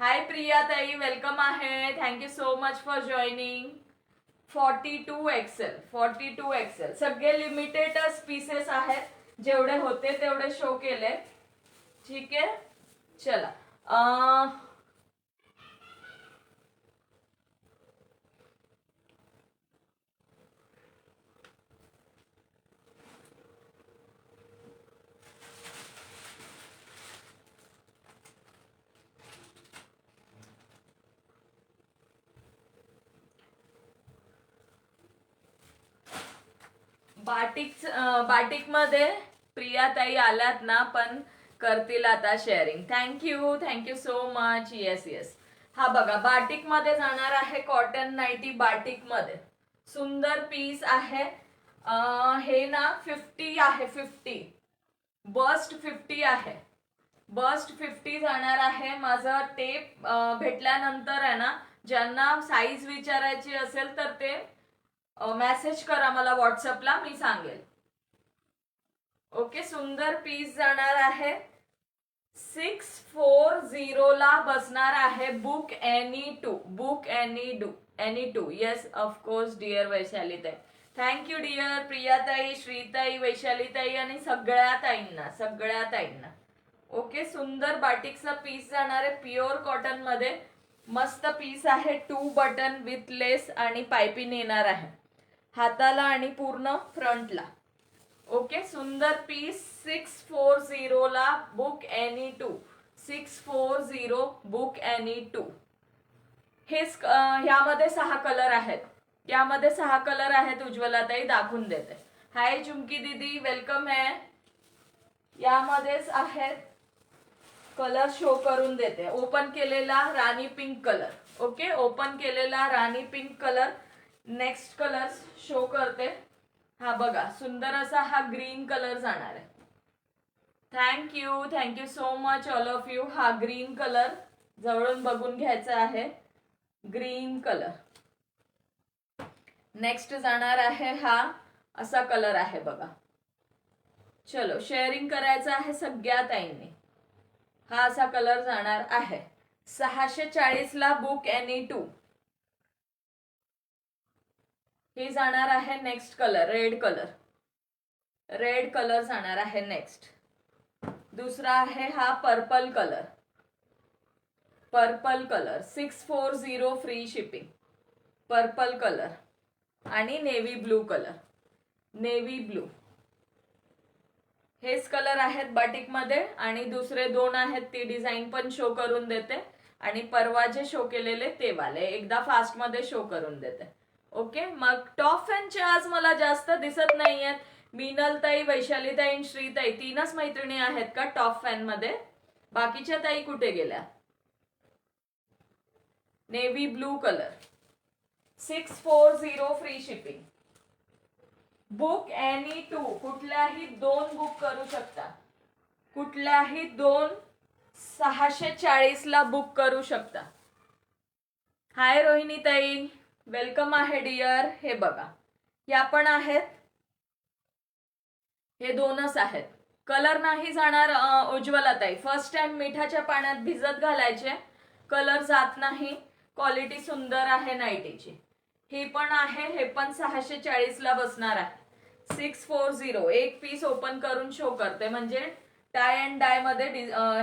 Hi Priya tai, welcome आहे. Thank you so much for joining. 42 XL. सगळे लिमिटेडच पीसेस आहेत, जेवढे होते तेवढे शो केले. ठीक आहे चला. बाटिक मध्ये प्रियाताई आल्यात ना, पण करतील आता sharing. Thank you so much. Yes. हा बघा, बाटिक मध्ये जाणार आहे कॉटन नाईटी. बाटिक मध्ये सुंदर पीस आहे. हे ना 50 आहे. 50 बस्ट 50 आहे. बस्ट 50 जाणार आहे. माझं टेप भेटल्यानंतर आहे ना, ज्यांना साईज विचारायची असेल तर ते मेसेज करा मला व्हॉट्सअपला, मी सांगेल. ओके, सुंदर पीस जाणार आहे. 640 ला बसणार आहे. Book any two. Yes of course dear वैशालीताई. थँक्यू डिअर प्रियाताई, श्रीताई, वैशालीताई आणि सगळ्या ताईंना. ओके, सुंदर बाटिकचा पीस जाणार आहे प्युअर कॉटन मध्ये. मस्त पीस आहे. 2 बटन विथ लेस आणि पायपिंग येणार आहे हाताला आणि पूर्ण फ्रंटला. ओके, सुंदर पीस. 640 ला book any to. 640 book any to. ह्यामध्ये 6 कलर आहेत. उज्ज्वलाताई दाखवून देते. हाय चुमकी दीदी, वेलकम आहे. यामध्येच आहेत. कलर शो करून देते. ओपन केलेला राणी पिंक कलर. ओके, ओपन केलेला राणी pink colour. Next colour show करते. हा बघा, सुंदर असा हा ग्रीन कलर जाणार आहे. Thank you so much all of you. हा ग्रीन कलर जवळून बघून घ्यायचा आहे. Green colour. नेक्स्ट जाणार आहे हा असा कलर आहे बघा. चलो, शेअरिंग करायचं आहे सगळ्या ताईंनी. हा असा कलर जाणार आहे. 640 ला बुक एनी टू. हे जाणार आहे नेक्स्ट कलर. रेड कलर जाणार आहे नेक्स्ट. दुसरा आहे हा purple colour. 640 free shipping. Purple colour आणि नेव्ही ब्लू कलर. हेच कलर आहेत बाटिक मध्ये. आणि दुसरे 2 आहेत, ती डिझाईन पण शो करून देते. आणि परवा जे शो केलेले ते वाले एकदा फास्ट मध्ये शो करून देते. ओके, मग टॉप फॅनचे आज मला जास्त दिसत नाहीयेत. मीनलताई, वैशालीताई, श्रीताई 3च मैत्रिणी आहेत का टॉप फॅन मध्ये? बाकीच्या ताई कुठे गेल्या? Navy blue colour. 640 free shipping. Book any to. कुठल्याही 2 बुक करू शकता. 640 ला बुक करू शकता. हाय रोहिणी ताई, वेलकम आहे डिअर. हे बघा, या पण आहेत. हे 2च आहेत. कलर नाही जाणार उज्ज्वलाताई. फर्स्ट टाइम मिठाच्या पाण्यात भिजत घालायचे, कलर जात नाही. क्वालिटी सुंदर आहे नाईटीची. ही पण आहे. हे पण 640 ला बसणार आहे. 640. एक पीस ओपन करून शो करते म्हणजे टाय अँड डाय मध्ये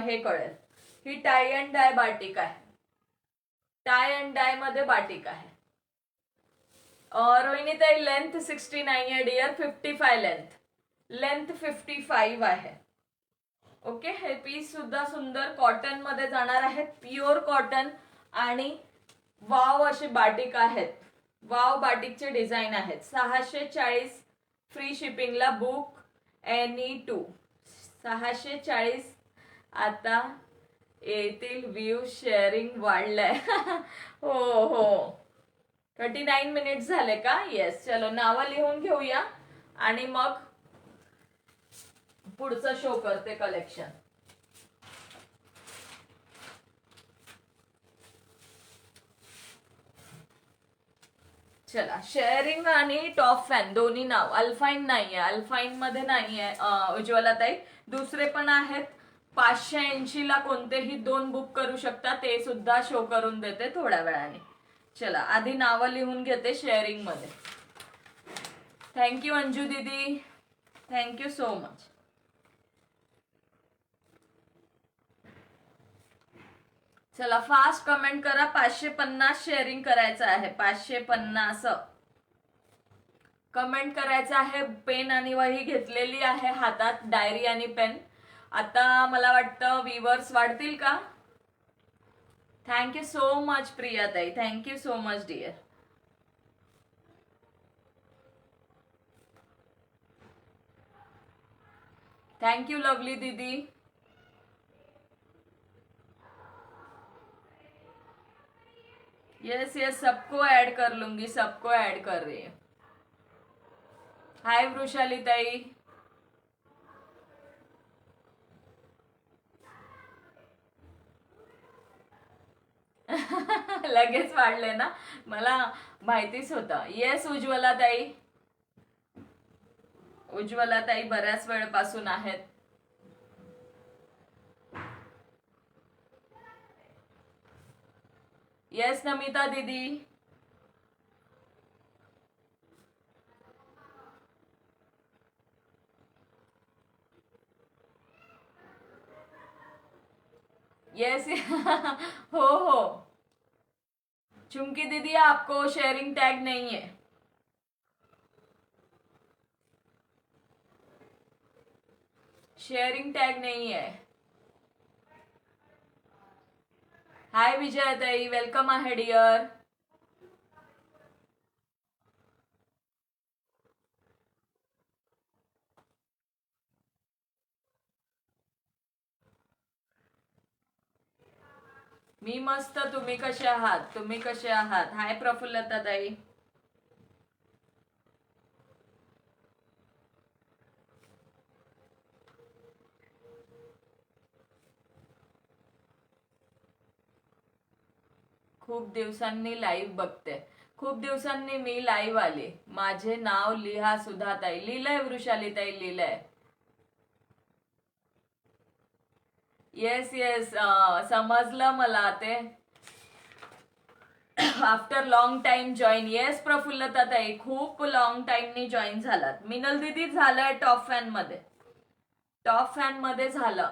हे कळेल. ही टाय अँड डाय बाटिक आहे. मध्ये बाटिक आहे. रोहिणीताई लेंथ 69 आहे डिअर. 55 लेंथ 55 आहे. ओके, हे पीस सुद्धा सुंदर कॉटन मध्ये जाणार आहेत. प्युअर कॉटन आणि वाव असे बाटिक आहेत. वाव बाटिकचे डिझाईन आहेत. 640 फ्री शिपिंगला बुक एनी टू. 640. आता येतील व्ह्यू. शेअरिंग वाढलंय. हो 39 मिनिट्स झाले का? येस. चलो, नावं लिहून घेऊया आणि मग पुढचं शो करते कलेक्शन. चला, शेअरिंग आणि टॉप फॅन दोन्ही नाव. अल्फाईन नाहीये. अल्फाईन मध्ये नाहीये उज्ज्वलाताई. दुसरे पण आहेत. 580 ला कोणतेही 2 बुक करू शकता. ते सुद्धा शो करून देते थोड्या वेळाने. चला, आधी नावं लिहून घेते शेअरिंग मध्ये. थँक्यू अंजू दीदी, थँक्यू सो मच. चला, फास्ट कमेंट करा. 550 शेअरिंग करायचं आहे. 550 कमेंट करायचं आहे. पेन आणि वही घेतलेली आहे हातात, डायरी आणि पेन. आता मला वाटतं व्ह्यूअर्स वाढतील का? थँक्यू सो मच प्रियाताई. Thank you so much dear. Thank you lovely दीदी। यस यस, सबको ऐड कर लूंगी, सबको ऐड कर रही है। हाय वृषाली ताई। लगेच वाढले ना, मला माहितीच होतं। येस उज्ज्वला ताई, उज्ज्वला ताई बऱ्याच वेळपासून आहेत। येस नमिता दीदी। यस हो हो। चुमकी दीदी आपको शेयरिंग टैग नहीं है। शेयरिंग टैग नहीं है। हाय विजय ताई, वेलकम आहे डियर। मी मस्त, तुम्ही कसे आहात? तुम्ही कसे आहात? हाय प्रफुल्लता ताई। खूप दिवसांनी लाईव्ह बघते, खूप दिवसांनी मी लाईव्ह आले। माझे नाव लिहा सुधाताई। लिहिलंय वृषाली ताई, लिहिलंय। येस येस, समजलं मला ते। After long time join. Yes Praphullata ताई, खूप लॉंग टाइमनी जॉईन झालात। मिनल दीदी झालंय टॉप फॅन मध्ये, टॉप फॅन मध्ये झालं।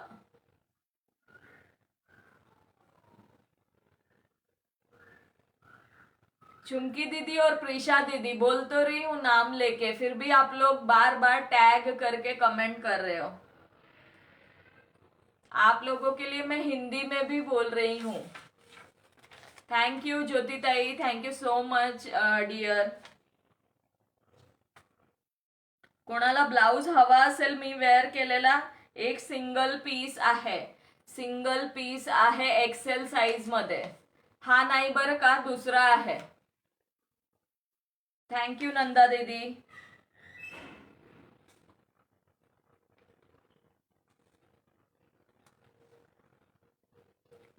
चुमकी दीदी और प्रीशा दीदी, बोल तो रही हूँ नाम लेके, फिर भी आप लोग बार बार टैग करके कमेंट कर रहे हो। आप लोगों के लिए मैं हिंदी में भी बोल रही हूँ। Thank you Jyoti tai, thank so much dear. कोणाला ब्लाउज हवा असेल, मी वेअर केलेला एक सिंगल पीस आहे, सिंगल पीस आहे एक्सेल साइज मध्ये। हा नाही बरं का, दुसरा आहे। थैंक यू नंदा दीदी।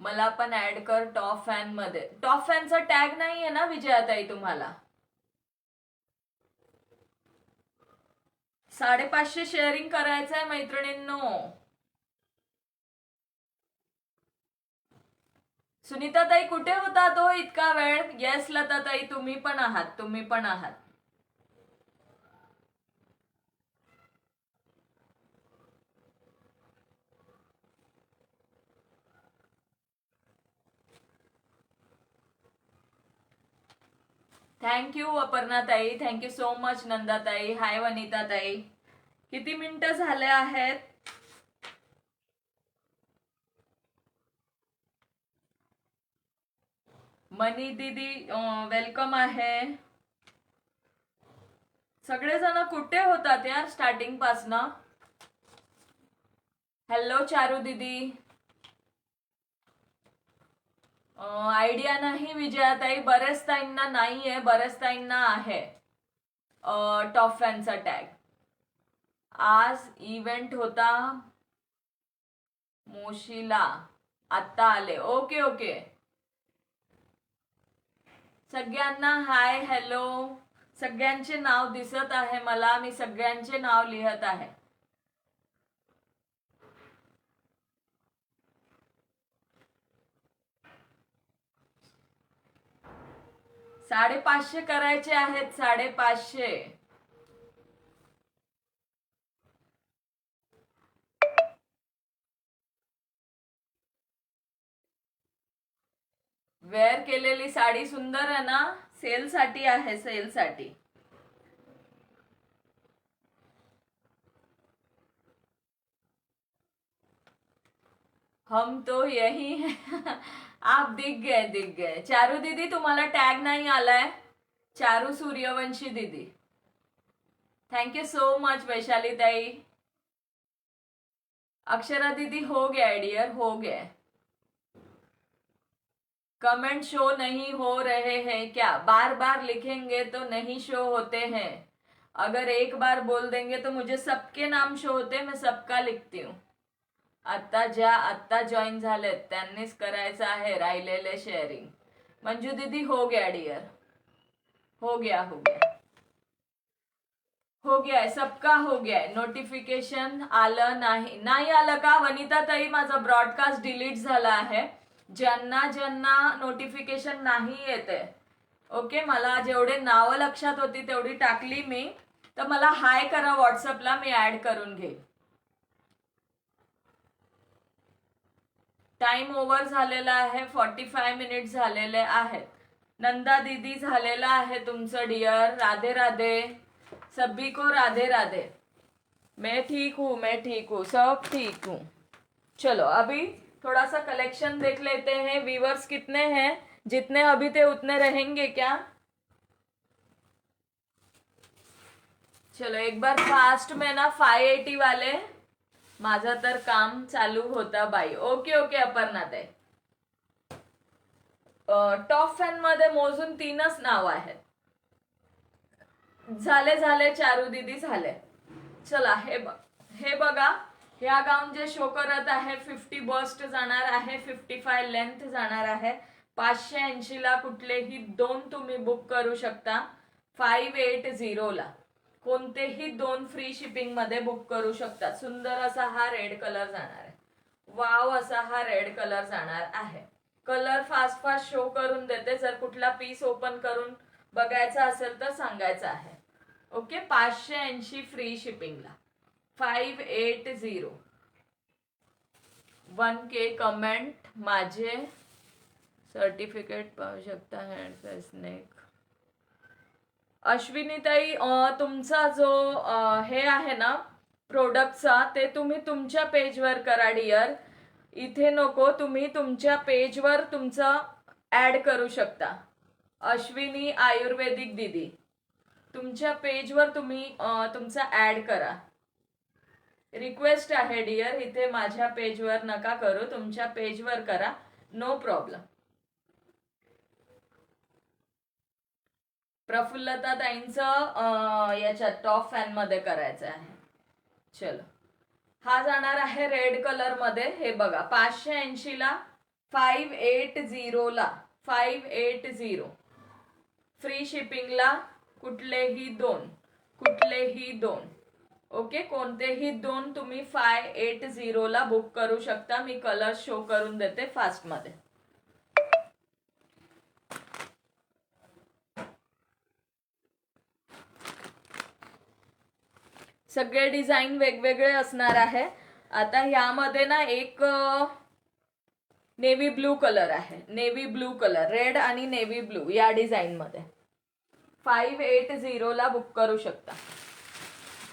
मला पण ऍड कर टॉप फॅन मध्ये। टॉप फॅनचा टॅग नाहीये ना विजयाताई तुम्हाला? 550 शेअरिंग करायचंय मैत्रिणींनो। सुनीता ताई कुठे होता तो इतका वेळ? येस लता ताई, तुम्ही पण आहात, तुम्ही पण आहात। थैंक यू अपर्णा ताई, thank so much Nanda ताई। हाय वनिता ताई। किती मिनिटं झाले आहेत? मनी दीदी वेलकम आहे। सगळेजण कुठे होतात यार स्टार्टिंग पासनं? हॅलो चारू दीदी। आयडिया नाही विजयाताई, बरेच ताईंना नाहीये, बरेच ताईंना आहे टॉप फॅनचा टॅग। आज इव्हेंट होता मोशीला, आता आले। ओके ओके, सगळ्यांना हाय हॅलो। सगळ्यांचे नाव दिसत आहे मला, मी सगळ्यांचे नाव लिहत आहे। 550 करायचे आहेत, 550। वेअर केलेली साडी सुंदर आहे ना? सेल साठी आहे, सेल साठी। हम तो यही है। आप दिख गए, दिख गए। चारू दीदी तुम्हाला टॅग नाही आलाय, चारू सूर्यवंशी दीदी। Thank you so much Vaishali ताई। अक्षरा दीदी हो गया डियर, हो गया। कमेंट शो नहीं हो रहे हैं क्या? बार बार लिखेंगे तो नहीं शो होते हैं। अगर एक बार बोल देंगे तो मुझे सबके नाम शो होते, मैं सबका लिखती हूँ। आत्ता जॉईन झालेत त्यांनीच करायचं आहे राहिलेले शेअरिंग। मंजू दीदी हो गया डियर, हो गया हो गया हो गया, सबका हो गया। नोटिफिकेशन आलं नाही आलं का? वनिता ताई माझा ब्रॉडकास्ट डिलीट झाला आहे। ज्यांना ज्यांना नोटिफिकेशन नाही येते, ओके, मला जेवढे नावं लक्षात होती तेवढी टाकली मी, तर मला हाय करा व्हॉट्सअपला, मी ऍड करून घेईन। टाइम ओव्हर झालेला आहे, 45 मिनिट झालेले आहेत। नंदा दीदी झालेला आहे तुमचं डियर, राधे राधे सभी को, राधे राधे। मैं ठीक हूँ, सब ठीक हूँ। चलो अभी थोड़ा सा कलेक्शन देख लेते हैं। व्यूअर्स कितने हैं? जितने अभी थे उतने रहेंगे क्या? चलो एक बार फास्ट में ना 580 वाले, माझं तर काम चालू होता बाई। ओके ओके अपर्णा ताई, टॉप फॅन मध्ये मोजून 3च नाव आहेत। झाले चारू दीदी झाले। चला हे बघा, ह्या गाऊन जे शो करत आहे 50 बस्ट जाणार आहे, 55 लेंथ जाणार आहे। 580 ला कुठलेही 2 तुम्ही बुक करू शकता। 580 ला कोणतेही 2 फ्री शिपिंग मध्ये बुक करू शकता। सुंदर असा हा रेड कलर जाणार आहे, वाव असा हा रेड कलर जाणार आहे। कलर फास्ट फास्ट शो करून देते, जर कुठला पीस ओपन करून बघायचा असेल तर सांगायचं आहे। ओके, 580 फ्री शिपिंगला, 580। 1K कमेंट, माझे सर्टिफिकेट पाहू शकता। हँड स्नेक अश्विनीताई, तुमचा जो हे आहे ना प्रोडक्टचा, ते तुम्ही तुमच्या पेजवर करा डियर, इथे नको। तुम्ही तुमच्या पेजवर तुमचं ऍड करू शकता। अश्विनी आयुर्वेदिक दीदी, तुमच्या पेजवर तुम्ही तुमचा ऍड करा। रिक्वेस्ट आहे डियर, इथे माझ्या पेजवर नका करू, तुमच्या पेजवर करा, नो प्रॉब्लेम। प्रफुल्लता ताईंचं याच्यात टॉप फॅन मध्ये करायचं आहे। चलो, हा जाणार आहे रेड कलर मध्ये। हे बघा 580 ला, 580 ला, 580 फ्री शिपिंगला, कुठलेही 2 ओके, कोणतेही 2 तुम्ही 580 ला बुक करू शकता। मी कलर शो करून देते फास्ट मध्ये। सगळे डिझाईन वेगवेगळे असणार आहे। आता यामध्ये ना एक नेव्ही ब्लू कलर आहे, नेव्ही ब्लू कलर, रेड आणि नेव्ही ब्लू या डिझाईन मध्ये 580 ला बुक करू शकता।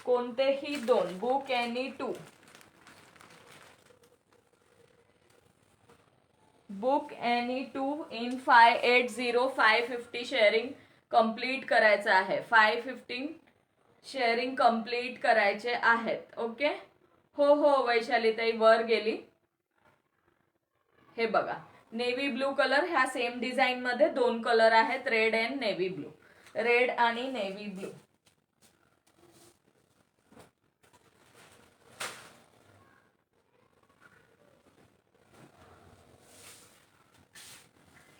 कोणतेही 2, book any 2, book any 2 in 580। 550 sharing complete करायचं आहे, 515 शेअरिंग कंप्लीट करायचे आहेत। ओके, हो वैशालीताई वर गेली। हे बघा नेव्ही ब्लू कलर, ह्या सेम डिझाईन मध्ये 2 कलर आहेत, red and navy blue, red आणि नेव्ही ब्लू।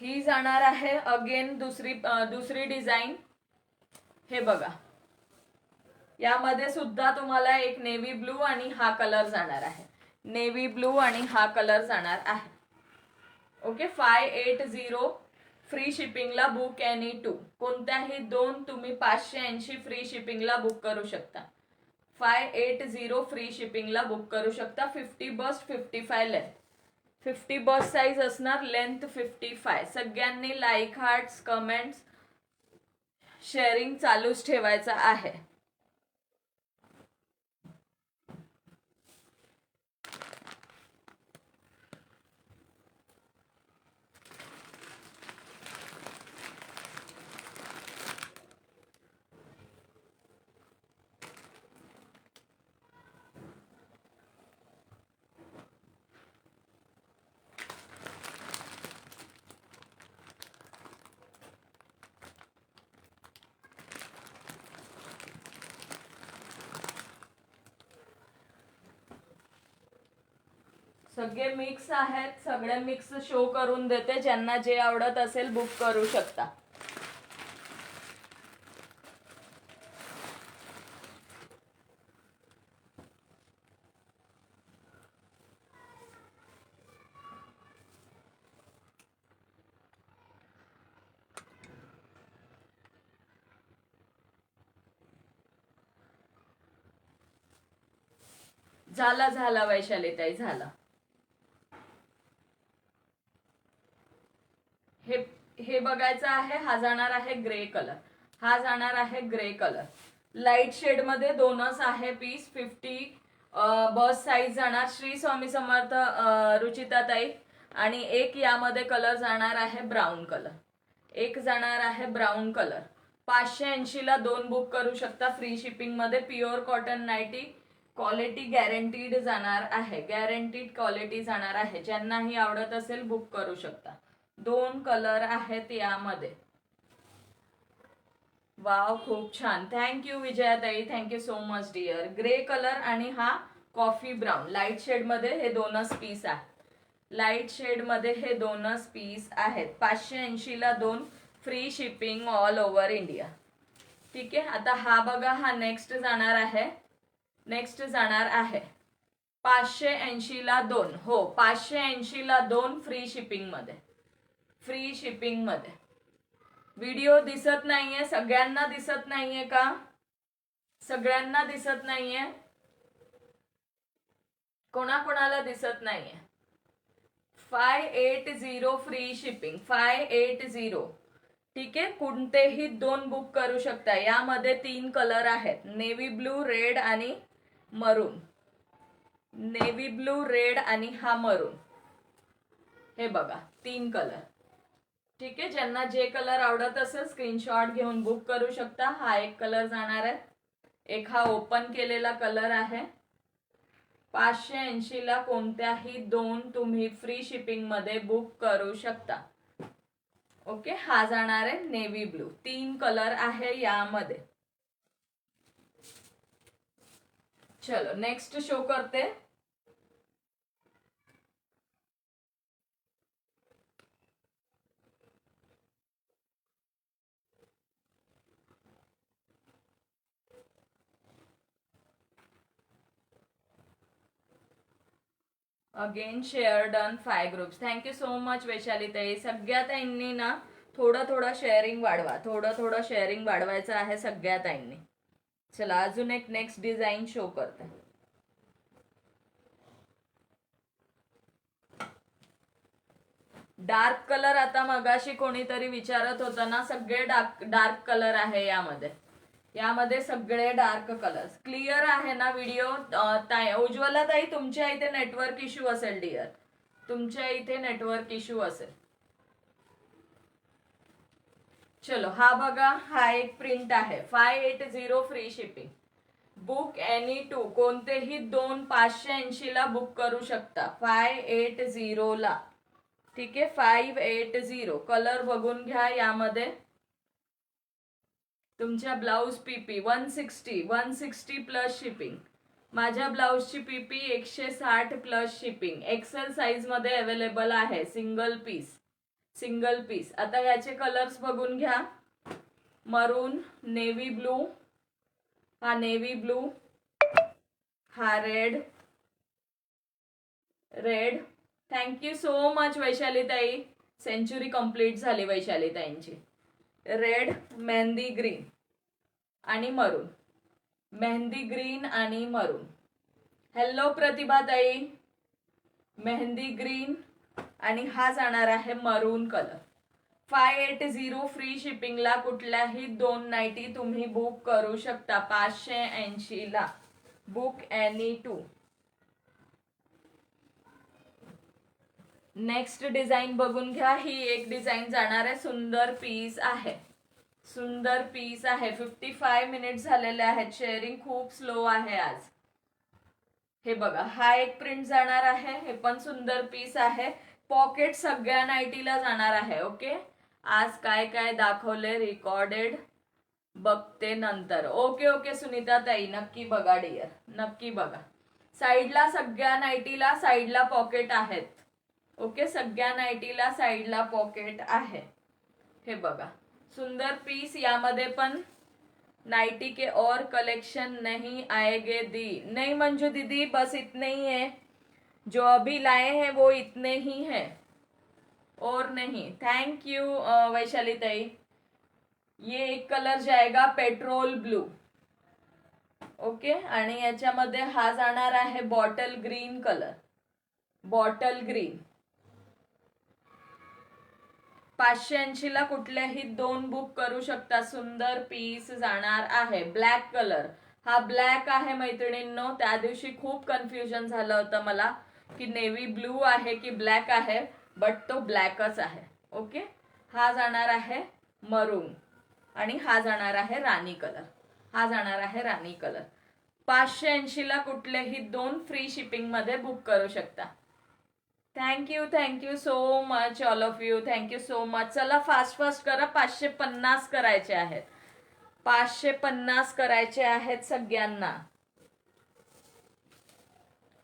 ही जाणार आहे अगेन दुसरी डिझाईन। हे बघा, यामध्ये सुद्धा तुम्हाला एक नेव्ही ब्लू आणि हा कलर जाणार आहे, नेव्ही ब्लू आणि हा कलर जाणार आहे। ओके, 580 फ्री शिपिंगला, बुक एनी 2, कोणत्याही 2 तुम्ही 580 फ्री शिपिंगला बुक करू शकता। 580 फ्री शिपिंगला बुक करू शकता। 50 बस्ट, 55 लेंथ, 50 बस्ट साइज असणार, लेंथ 55। सगळ्यांनी लाईक, हार्ट्स, कमेंट्स, शेअरिंग चालूच ठेवायचं आहे। सगळे मिक्स आहेत, सगळे मिक्स शो करून देते. ज्यांना जे आवडत असेल बुक करू शकता. झाला वैशाली ताई, झाला. हे बघायचं आहे. हा जाणार आहे ग्रे कलर, हा जाणार आहे ग्रे कलर. लाईट शेड मध्ये दोनच आहे पीस. 50 बस साईज जाणार. श्री स्वामी समर्थ रुचिता ताई. आणि एक यामध्ये कलर जाणार आहे ब्राऊन कलर, एक जाणार आहे ब्राऊन कलर. 580 ला 2 बुक करू शकता फ्री शिपिंग मध्ये. Pure cotton nightie, quality guaranteed जाणार आहे, गॅरंटीड क्वालिटी जाणार आहे. ज्यांनाही आवडत असेल बुक करू शकता. 2 कलर आहेत यामध्ये. वाव, खूप छान. थँक्यू विजयाताई, thank you so much dear. Grey colour आणि हा कॉफी ब्राऊन लाईट शेड मध्ये हे दोनच पीस आहेत. लाईट शेड मध्ये हे दोनच पीस आहेत. 580 ला 2 free shipping all over India. ठीक आहे. आता हा बघा, हा नेक्स्ट जाणार आहे. नेक्स्ट जाणार आहे 580 ला 2. हो, 580 ला 2 फ्री शिपिंग मध्ये. फ्री शिपिंग मध्ये. व्हिडिओ दिसत नाहीये? सगळ्यांना दिसत नाहीये का? सगळ्यांना दिसत नाहीये? कोणाकोणाला दिसत नाहीये? 580 फ्री शिपिंग, 580. ठीक आहे. कोणतेही 2 बुक करू शकता. यामध्ये 3 कलर आहेत, नेव्ही ब्लू, रेड आणि मरून. नेव्ही ब्लू, रेड आणि हा मरून. हे बघा 3 कलर. ठीक आहे. ज्यांना जे कलर आवडत असेल स्क्रीनशॉट घेऊन बुक करू शकता. हा एक कलर जाणार आहे, एक हा ओपन केलेला कलर आहे. 580 ला कोणत्याही 2 तुम्ही फ्री शिपिंग मध्ये बुक करू शकता. ओके. हा जाणार आहे नेव्ही ब्लू. 3 कलर आहे यामध्ये. चलो नेक्स्ट शो करते. Again share done 5 groups. Thank you so much Vaishali ताई. सगळ्या ताईंनी ना थोडं शेअरिंग वाढवा, थोडं शेअरिंग वाढवायचं आहे सगळ्या ताईंनी. चला अजून एक नेक्स्ट डिझाईन शो करते. डार्क कलर, आता मगाशी कोणीतरी विचारत होतं ना, सगळे डार्क कलर आहे यामध्ये. यामध्ये सगळे डार्क कलर्स. क्लिअर आहे ना व्हिडिओ? उज्ज्वला ताई, तुमच्या इथे नेटवर्क इश्यू असेल डिअर, तुमच्या इथे नेटवर्क इश्यू असेल. चलो हा बघा, हा एक प्रिंट आहे. 580 फ्री शिपिंग. बुक एनी 2, कोणतेही 2 580 ला बुक करू शकता. 580 ला. ठीक आहे. 580. कलर बघून घ्या. यामध्ये तुमच्या ब्लाउज पीपी 160 प्लस शिपिंग. माझ्या ब्लाउजची PP 160 plus shipping. XL size मध्ये अवेलेबल आहे. Single piece, single piece. आता याचे कलर्स बघून घ्या. मरून, नेव्ही ब्लू, हा नेव्ही ब्लू, हा red, red. Thank you so much Vaishali tai. Century complete झाली वैशाली ताईंची. रेड, मेहंदी ग्रीन आणि मरून. मेहंदी ग्रीन आणि मरून. हॅलो प्रतिभा ताई. मेहंदी ग्रीन आणि हा जाणार आहे मरून कलर. 580 फ्री शिपिंगला कुठल्याही 2 नाईटी तुम्ही बुक करू शकता. 580 ला. Book any 2. नेक्स्ट डिझाईन बघून घ्या. ही एक डिझाईन जाणार आहे. सुंदर पीस आहे, सुंदर पीस आहे. 55 मिनिट झालेले आहेत. शेअरिंग खूप स्लो आहे आज. हे बघा, हा एक प्रिंट जाणार आहे. हे पण सुंदर पीस आहे. पॉकेट सगळ्या नाईटीला जाणार आहे. ओके. आज काय काय दाखवले रेकॉर्डेड बघते नंतर. ओके ओके सुनीता ताई, नक्की बघा डिअर, नक्की बघा. साईडला सगळ्या नाईटीला साईडला पॉकेट आहेत. ओके, सगळ्या नाईटीला साईडला पॉकेट आहे. हे बघा सुंदर पीस. यामध्ये पण नाइटी के और कलेक्शन नहीं आएंगे दी? नहीं मंजू दीदी, बस इतने ही है जो अभी लाए हैं, वो इतने ही है और नहीं. थैंक यू वैशाली ताई. ये एक कलर जाएगा पेट्रोल ब्लू. ओके, आणि याच्यामध्ये हा जाणार आहे bottle green colour. Bottle green 580 ला कुठल्याही 2 बुक करू शकता. सुंदर पीस जाणार आहे. ब्लॅक कलर, हा ब्लॅक आहे मैत्रिणींनो. त्या दिवशी खूप कन्फ्युजन झालं होतं मला की नेव्ही ब्लू आहे की ब्लॅक आहे, बट तो ब्लॅकच आहे. ओके, हा जाणार आहे मरून आणि हा जाणार आहे राणी कलर. हा जाणार आहे राणी कलर. 580 ला कुठलेही 2 फ्री शिपिंग मध्ये बुक करू शकता. Thank you so much all of you. Thank you so much. चला फास्ट फास्ट करा. 550 करायचे आहेत. 550 करायचे आहेत सगळ्यांना.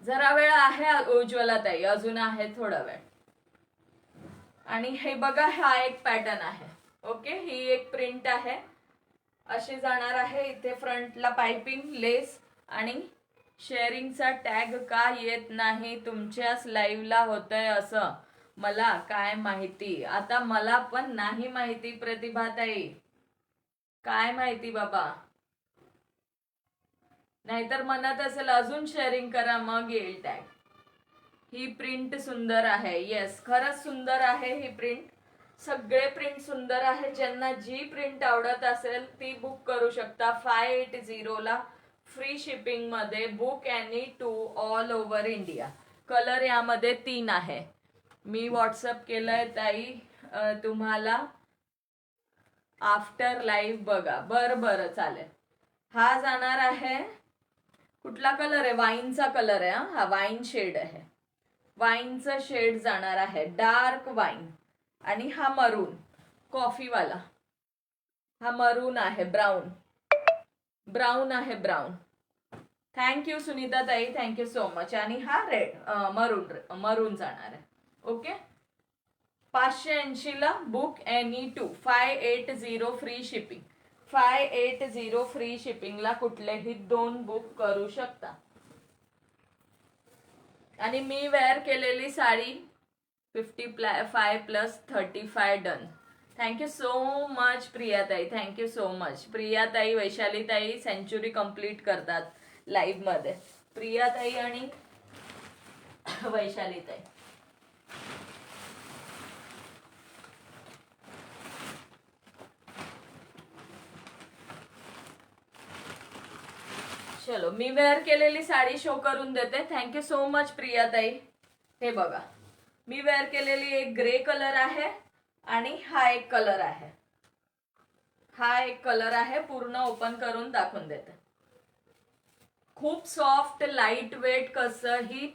जरा वेळ आहे उज्ज्वला ताई, अजून आहे थोडा वेळ. आणि हे बघा, हा एक पॅटर्न आहे. ओके, ही एक प्रिंट आहे. अशी जाणार आहे. इथे फ्रंटला पाइपिंग लेस आणि शेअरिंगचा टॅग का येत नाही? तुमच्याच लाईव्हला होतंय असं, मला काय माहिती. आता मला पण नाही माहिती प्रतिभाताई, काय माहिती बाबा. नाहीतर म्हणत असेल अजून शेअरिंग करा मग येईल टॅग. ही प्रिंट सुंदर आहे. येस, खरंच सुंदर आहे ही प्रिंट. सगळे प्रिंट सुंदर आहे. ज्यांना जी प्रिंट आवडत असेल ती बुक करू शकता. 580 ला फ्री शिपिंग मध्ये book any 2 all over India. Colour यामध्ये 3 आहे. मी व्हॉट्सअप केलंय ताई तुम्हाला आफ्टर लाईव्ह बघा. बरं चालेल. हा जाणार आहे, कुठला कलर आहे? वाईनचा कलर आहे. हा वाईन शेड आहे. वाईनचं शेड जाणार आहे डार्क वाईन. आणि हा मरून कॉफीवाला, हा मरून आहे. ब्राऊन आहे. ब्राऊन. थँक्यू सुनीता ताई, थँक्यू सो मच. आणि हा रेड मरून जाणार आहे. ओके, 580 ला book any 2. 580 free shipping. 580 free शिपिंगला कुठलेही 2 बुक करू शकता. आणि मी वेअर केलेली sari 55 + 35 done. Thank you so much प्रियाताई, थँक्यू सो मच. प्रियाताई, वैशालीताई सेंचुरी कंप्लीट करतात लाईव्ह मध्ये. प्रियाताई आणि वैशालीताई. चलो, मी वेअर केलेली साडी शो करून देते. थँक्यू सो मच प्रियाताई. हे बघा, मी वेअर केलेली एक ग्रे कलर आहे आणि हा एक कलर आहे. हा एक कलर आहे. पूर्ण ओपन करून दाखवून देते. खूप सॉफ्ट लाईट वेट. कसंही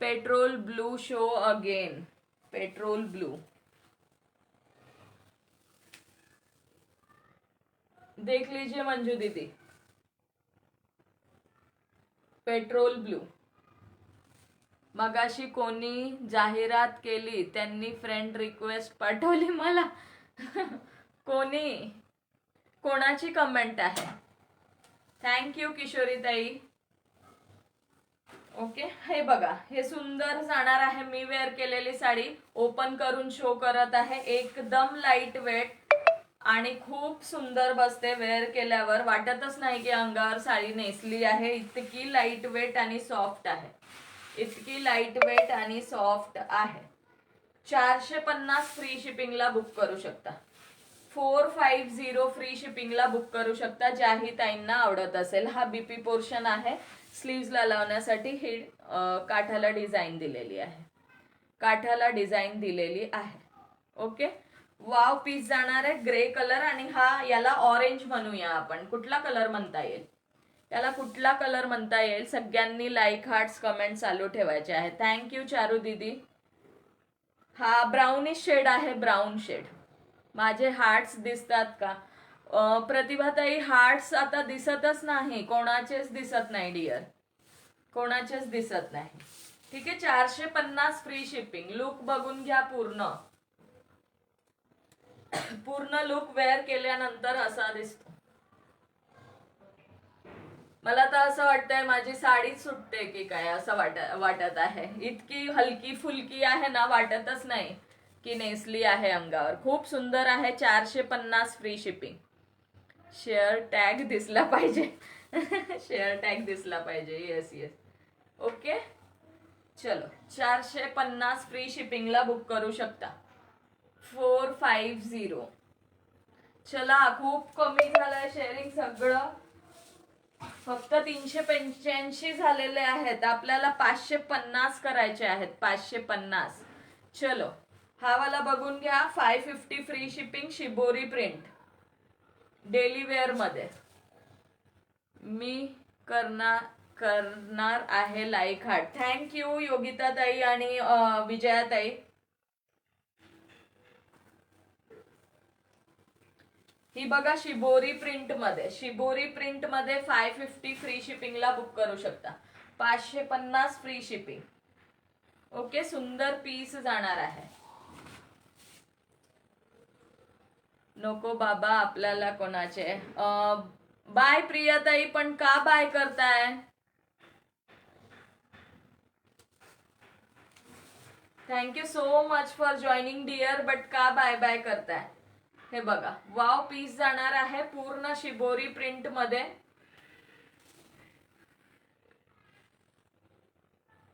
petrol blue show again. Petrol blue देख लीजिए मंजू दीदी. Petrol blue. मगाशी कोणी जाहिरात केली, त्यांनी फ्रेंड रिक्वेस्ट पाठवली मला. कोणाची कमेंट आहे? थँक्यू किशोरीताई. ओके, हे बघा, हे सुंदर जाणार आहे. मी वेअर केलेली साडी ओपन करून शो करत आहे. एकदम लाईट वेट आणि खूप सुंदर बसते. वेअर केल्यावर वाटतच नाही की अंगावर साडी नेसली आहे. इतकी लाईट वेट आणि सॉफ्ट आहे. इतकी लाईट वेट आणि सॉफ्ट आहे. 450 फ्री शिपिंगला बुक करू शकता. 450 फ्री शिपिंगला बुक करू शकता. ज्याही ताईंना आवडत असेल. हा बीपी पोर्शन आहे. स्लीव्सला लावण्यासाठी ही काठाला डिझाईन दिलेली आहे. काठाला डिझाईन दिलेली आहे. ओके, वाव पीस जाणार आहे. ग्रे कलर आणि हा, याला ऑरेंज म्हणूया आपण. कुठला कलर म्हणता येईल त्याला? कुठला कलर म्हणता येईल? सगळ्यांनी लाईक, हार्ट्स, कमेंट चालू ठेवायचे आहे. थँक्यू चारू दीदी. हा ब्राउनिश शेड आहे. Brown shade. माझे हार्ट्स दिसतात का प्रतिभाताई? हार्ट्स आता दिसतच नाही, कोणाचेच दिसत नाही डिअर. कोणाचेच दिसत नाही. ठीक आहे, 450 फ्री शिपिंग. लुक बघून घ्या पूर्ण. पूर्ण लुक वेअर केल्यानंतर असा दिसतो. मला तर असं वाटतंय माझी साडीच सुटते की काय असं वाटत आहे. इतकी हलकी फुलकी आहे ना, वाटतच नाही की नेसली आहे अंगावर. खूप सुंदर आहे. 450 फ्री शिपिंग. शेअर टॅग दिसला पाहिजे. शेअर टॅग दिसला पाहिजे. Yes yes. ओके, चलो 450 फ्री शिपिंगला बुक करू शकता. 450. चला, खूप कमी झालंय शेअरिंग सगळं. फक्त 385 झालेले आहेत. आपल्याला 550 करायचे आहेत. 550. चलो, हा वाला बघून घ्या. 550 free shipping, shibori print, daily wear मध्ये. मी करणार आहे लाईक हार्ट. थँक्यू योगिता ताई आणि विजया ताई. ही बघा शिबोरी प्रिंट मध्ये. शिबोरी प्रिंट मध्ये 550 फ्री शिपिंगला बुक करू शकता. 550 फ्री शिपिंग. ओके, सुंदर पीस जाणार आहे. नको बाबा आपल्याला कोणाचे. बाय प्रियाताई. पण का बाय करताय? Thank you so much for joining dear. But का बाय बाय करताय? हे बघा, वाव पीस जाणार आहे पूर्ण शिबोरी प्रिंट मध्ये.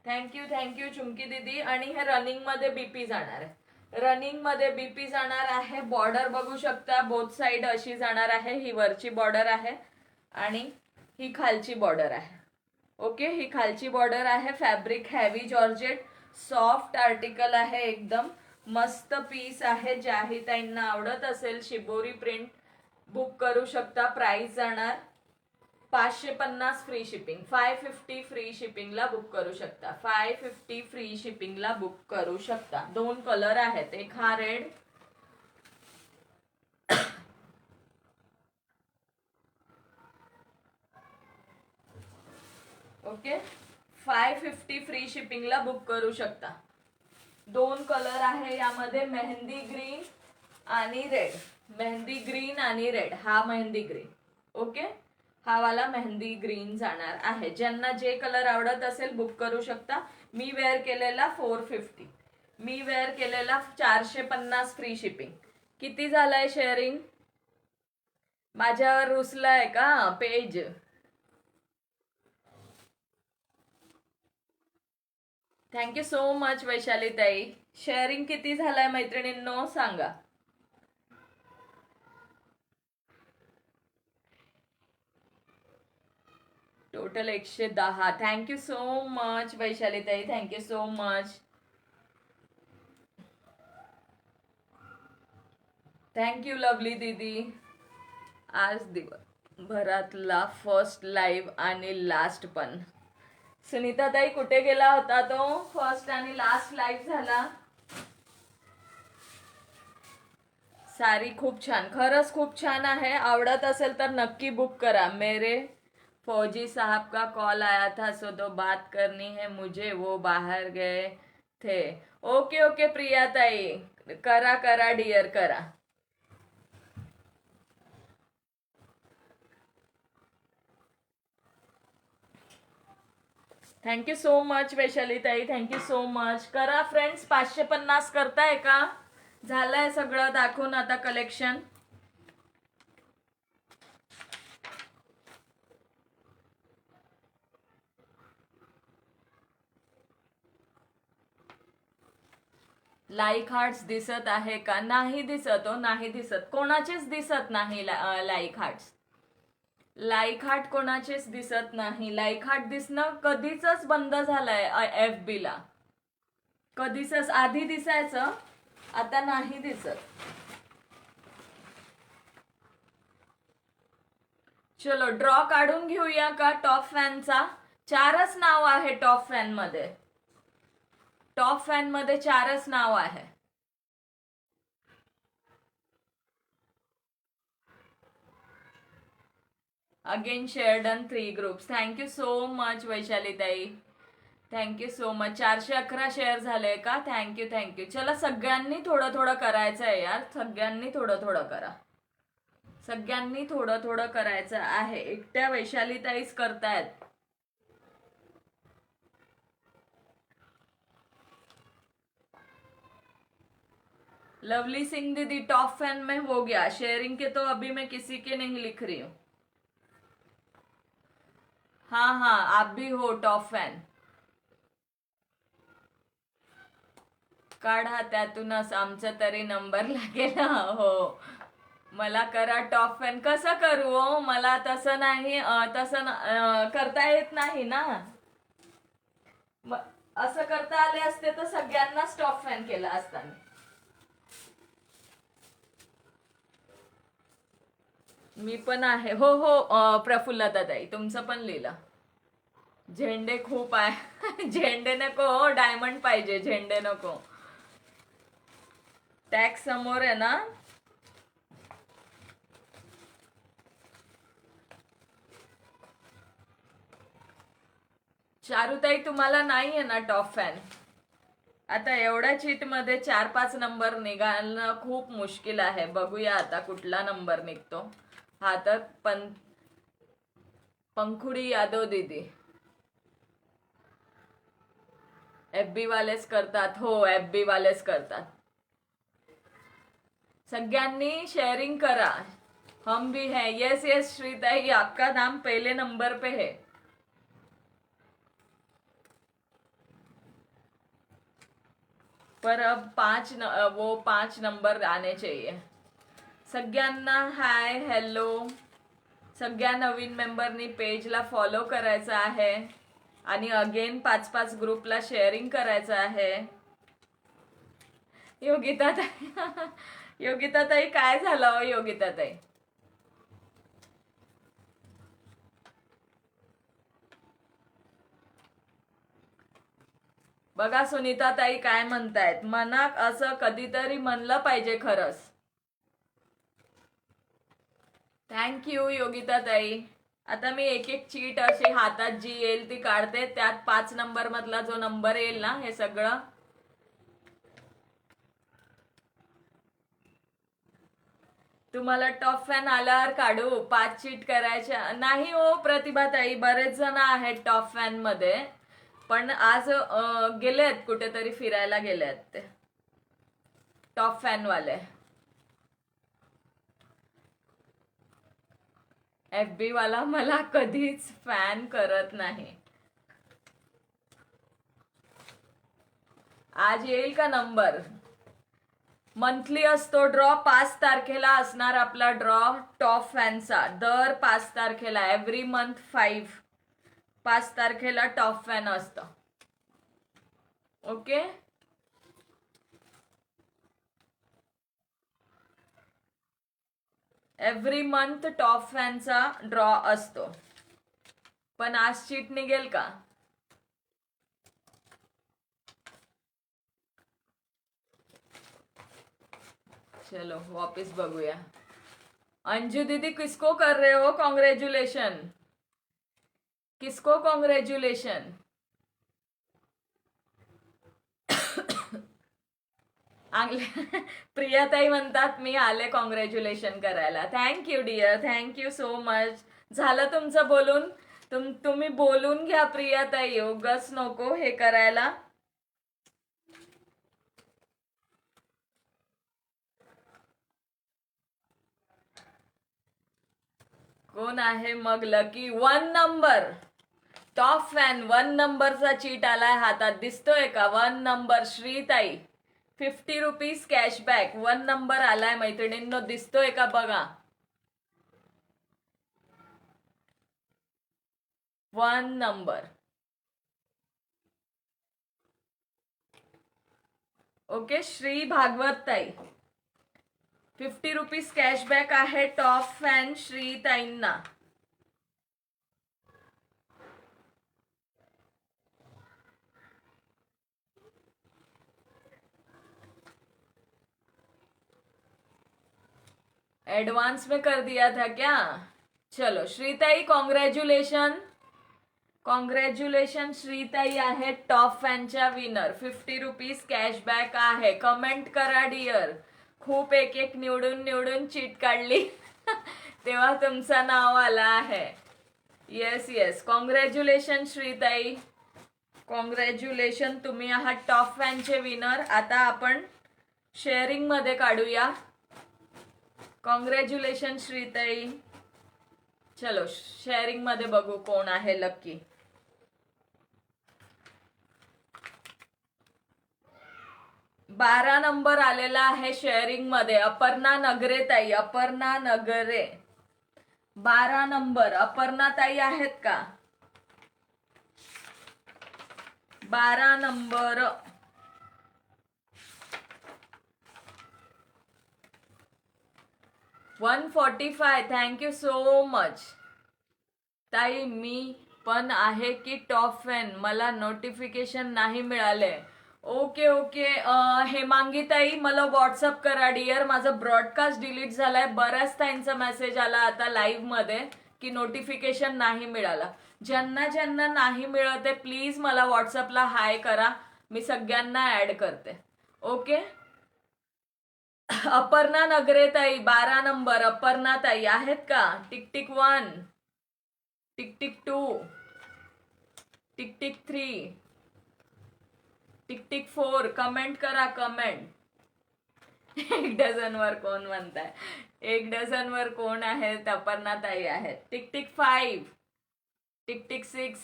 थँक्यू चुमकी दीदी. आणि हे रनिंग मध्ये बीपी जाणार आहे. रनिंग मध्ये बीपी जाणार आहे. बॉर्डर बघू शकता, बोथ साइड अशी जाणार आहे. ही वरची बॉर्डर आहे आणि ही खालची बॉर्डर आहे. ओके, ही खालची बॉर्डर आहे. Fabric heavy georgette, soft article आहे एकदम. मस्त पीस आहे. ज्याही ताईंना आवडत असेल शिबोरी प्रिंट बुक करू शकता. प्राइस जाणार 550 फ्री शिपिंग. 550 फ्री शिपिंगला बुक करू शकता. 550 फ्री शिपिंगला बुक करू शकता. 2 कलर आहेत. एक हा रेड, ओके. 550 फ्री शिपिंगला बुक करू शकता. 2 कलर आहे यामध्ये, मेहंदी ग्रीन आणि रेड. मेहंदी ग्रीन आणि रेड. हा मेहंदी ग्रीन. ओके, हा वाला मेहंदी ग्रीन जाणार आहे. ज्यांना जे कलर आवडत असेल बुक करू शकता. मी वेअर केलेला 450. मी वेअर केलेला 450 फ्री शिपिंग. किती झालंय शेअरिंग? माझ्यावर रुसलाय का page? Thank you so much Vaishali ताई. शेअरिंग किती झालाय मैत्रिणींनो सांगा. Total 110. Thank you so much Vaishali ताई. Thank you so much. Thank you lovely दीदी. आज दिवसभरातला फर्स्ट लाईव्ह आणि लास्ट पण. सुनीता ताई कुठे गेला होता तो? फर्स्ट आणि लास्ट लाईव्ह झाला. साडी खूप छान, खरंच खूप छान आहे. आवडत असेल तर नक्की बुक करा. मेरे फौजी साहब का कॉल आया था सो तो बात करनी है मुझे, वो बाहर गए थे. ओके ओके प्रिया ताई, करा डिअर करा. थँक्यू सो मच वैशाली ताई. Thank you so much. करा फ्रेंड्स. 550 करताय का? झालंय सगळं दाखवून आता कलेक्शन. लाईक हार्ट्स दिसत आहे का? नाही दिसत हो, नाही दिसत. कोणाचेच दिसत नाही लाईक हार्ट्स. लाईक हार्ट कोणाचेच दिसत नाही. लाईक हार्ट दिसणं कधीच बंद झालंय FB ला. कधीच. आधी दिसायचं, आता नाही दिसत. चलो ड्रॉ काढून घेऊया का टॉप फॅनचा? 4च नाव आहे टॉप फॅन मध्ये. टॉप फॅन मध्ये 4च नाव आहे. Again shared on 3 groups. Thank you so much Vaishali ताई, थँक्यू सो मच. 411 शेअर झाले का? Thank you thank you. चला सगळ्यांनी थोडं थोडं करायचं आहे यार, सगळ्यांनी थोडं थोडं करा, सगळ्यांनी थोडं थोडं करायचं आहे. एकट्या वैशाली ताईच करतायत. लवली सिंह दीदी, टॉप फैन में हो गया, शेयरिंग के तो अभी मैं किसी के नहीं लिख रही हूँ. हाँ हाँ, आप भी हो टॉप फॅन. काढा त्यातूनच आमचा तरी नंबर लागेल. हो, मला करा टॉप फॅन. कसं करू हो, मला तसं नाही, तसं करता येत नाही ना. असं करता आले असते तर सगळ्यांनाच टॉप फॅन केला असता मी. मी पण आहे. हो हो प्रफुल्लता ताई, तुमचं पण लिहिलं. झेंडे खूप आहे. झेंडे नको, डायमंड पाहिजे, झेंडे नको. टॅग समोर आहे ना. चारुताई तुम्हाला नाही आहे ना टॉप फॅन? आता एवढ्या चीट मध्ये 4-5 नंबर निघालणं खूप मुश्किल आहे. बघूया आता कुठला नंबर निघतो. हा तर पंखुडी यादव दीदी, एफबी वालेच करतात. हो, एफबी वालेच करतात. सगळ्यांनी शेयरिंग करा. हम भी है. यस यस श्रीताई, आपका नाम पहले नंबर पे है. पर अब 5 नंबर आने चाहिए. सगळ्यांना हाय हॅलो. सगळ्या नवीन मेंबरनी पेजला फॉलो करायचं आहे आणि अगेन 5-5 ग्रुपला शेअरिंग करायचं आहे. योगिता ताई, योगिता ताई काय झालं हो योगिता ताई? बघा सुनीता ताई काय म्हणतायत, मनाक असं कधीतरी म्हणलं पाहिजे खरंच. थँक्यू योगिता ताई. आता मी एक एक चीट अशी हातात जी येईल ती काढते. त्यात 5 नंबर मधला जो नंबर येईल ना, हे सगळं तुम्हाला टॉप फॅन आल्यावर काढू. 5 चीट करायच्या नाही हो प्रतिभाताई, बरेच जण आहेत टॉप फॅन मध्ये, पण आज गेलेत कुठेतरी फिरायला गेलेत ते टॉप फॅन वाले. एफबी वाला मला कधीच फॅन करत नाही. आज येईल का नंबर? मंथली असतो ड्रॉ. 5 तारखेला असणार आपला ड्रॉ टॉप फॅनचा. दर 5 तारखेला, एव्हरी मंथ 5 तारखेला टॉप फॅन असतं. ओके, एव्हरी मंथ टॉप फॅनचा ड्रॉ असतो. पण आज चीट निघेल का? चलो वापस बघूया. अंजू दीदी, किसको कर रहे हो कॉन्ग्रेचुलेशन? किसको कॉन्ग्रेचुलेशन? प्रियाताई म्हणतात मी आले कॉंग्रॅच्युलेशन करायला. Thank you dear, thank you so much. झालं तुमचं बोलून? तुम्ही बोलून घ्या प्रियाताई, उगाच नको हे करायला. कोण आहे मग लकी? 1 नंबर टॉप फॅन, 1 नंबरचा चीट आलाय हातात, दिसतोय का? 1 नंबर श्रीताई, 50 रुपीज कॅशबॅक. 1 नंबर आलाय मैत्रिणींनो, दिसतोय का बघा? 1 नंबर. ओके, श्री भागवत ताई, 50 रुपीज कॅशबॅक आहे टॉप फॅन श्री ताईंना. एडवांस में कर दिया था क्या? चलो श्रीताई कॉंग्रॅच्युलेशन. कॉंग्रॅच्युलेशन श्रीताई आहे टॉप फॅनच्या विनर. 50 रुपीज कॅशबॅक आहे. कमेंट करा डिअर. खूप एक एक निवडून चीट काढली तेव्हा तुमचं नाव आलं आहे. Yes congratulation श्रीताई. कॉंग्रॅच्युलेशन, तुम्ही आहात टॉप फॅनचे विनर. आता आपण शेअरिंग मध्ये काढूया. कॉंग्रॅच्युलेशन श्रीताई. चलो शेअरिंग मध्ये बघू कोण आहे लक्की. 12 नंबर आलेला आहे शेअरिंग मध्ये. अपर्णा नगरे ताई. अपर्णा नगरे 12 नंबर. अपर्णा ताई आहेत का? 12 नंबर. $145. थँक्यू सो मच ताई. मी पण आहे की टॉप फॅन, मला नोटिफिकेशन नाही मिळाले. ओके हेमांगी ताई मला व्हॉट्सअप करा डिअर. माझा ब्रॉडकास्ट डिलीट झालाय. बऱ्याच ताईंचा मेसेज आला आता लाईव्ह मध्ये की नोटिफिकेशन नाही मिळाला. ज्यांना नाही मिळते प्लीज मला व्हॉट्सअपला हाय करा. मी सगळ्यांना ऍड करते. ओके. अपर्णा नगरे ताई 12 नंबर. अपर्णा ताई आहेत का? Tick 1, tick 2, tick 3, tick 4. Comment करा कमेंट. 1 डझनवर कोण म्हणताय? 1 डझनवर कोण आहेत? अपर्णा ताई आहेत. Tick 5, tick 6,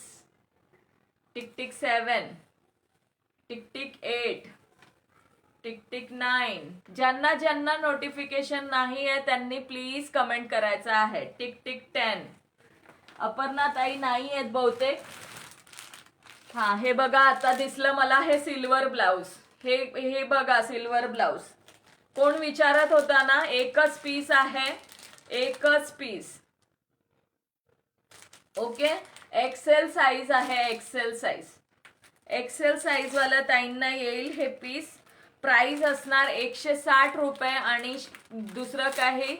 tick 7, tick 8, tick 9. ज्यांना नोटिफिकेशन नाही आहे त्यांनी प्लीज कमेंट करायचं आहे. टिक 10. अपर्णा ताई नाही आहेत बहुतेक. हा हे बघा आता दिसलं मला. हे सिल्वर ब्लाउज. हे बघा सिल्वर ब्लाउज. कोण विचारत होता ना? एकच पीस आहे. एकच पीस. ओके. एक्सेल साईज आहे. XL size. एक्सेल साईज वाला ताईंना येईल हे पीस. प्राइस असणार 160 रुपये. आणि दुसरं काही.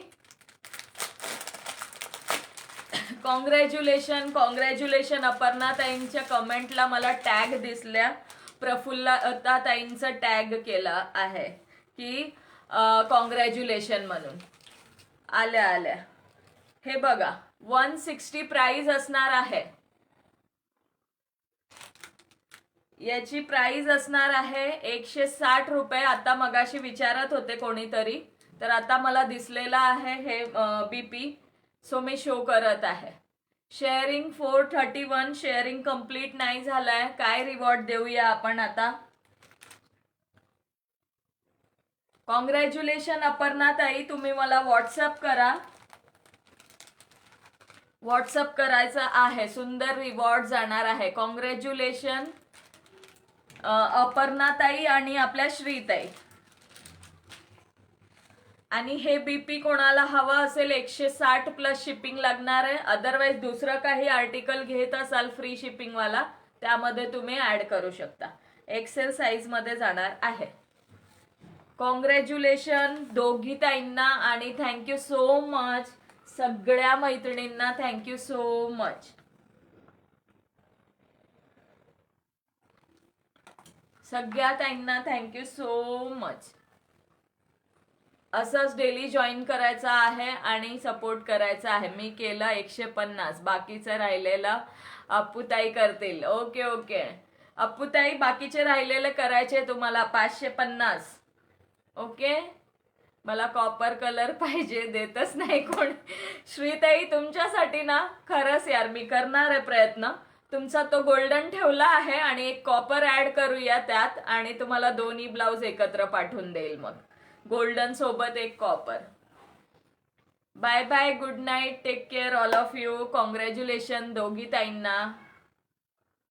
कॉंग्रॅच्युलेशन अपर्णा ताईंच्या कमेंटला मला टॅग दिसल्या. प्रफुल्लता ताईंचा टॅग केला आहे की कॉंग्रॅच्युलेशन म्हणून. आल्या. हे बघा 160 प्राइस असणार आहे. याची प्राइस असणार आहे 160 रुपये. आता मगाशी विचारत होते कोणीतरी तर आता मला दिसलेला आहे हे बीपी. सो मी शो करत आहे. शेअरिंग 431. शेअरिंग कंप्लीट नाही झालाय. काय रिवॉर्ड देऊया आपण आता? कॉंग्रॅच्युलेशन अपर्णा ताई. तुम्ही मला व्हॉट्सअप करा. व्हॉट्सअप करायचं आहे. सुंदर रिवॉर्ड जाणार आहे. कॉंग्रॅच्युलेशन अपर्णा ताई आणि आपल्या श्रीताई. आणि हे बीपी कोणाला हवं असेल 160 प्लस शिपिंग लागणार आहे. अदरवाइज दुसरं काही आर्टिकल घेत असाल फ्री शिपिंग वाला त्यामध्ये तुम्ही ऍड करू शकता. एक्सेल साईज मध्ये जाणार आहे. कॉंग्रॅच्युलेशन दोघी ताईंना. आणि थँक्यू सो मच सगळ्या मैत्रिणींना. Thank you so much. सगळ्या ताईंना थँक्यू सो मच. असंच डेली जॉईन करायचं आहे आणि सपोर्ट करायचा आहे. मी केलं 150. बाकीचं राहिलेलं अप्पूताई करतील. ओके अप्पूताई बाकीचे राहिलेले करायचे तुम्हाला 550. ओके. मला कॉपर कलर पाहिजे. देतच नाही कोण. श्रीताई तुमच्यासाठी ना खरंच यार मी करणार आहे प्रयत्न. तुमचा तो गोल्डन ठेवला आहे आणि एक कॉपर ऍड करूया त्यात आणि तुम्हाला दोन्ही ब्लाउज एकत्र पाठवून देईल. मग गोल्डन सोबत एक copper. Bye bye. Good night. Take care all of you. Congratulation दोघी ताईंना.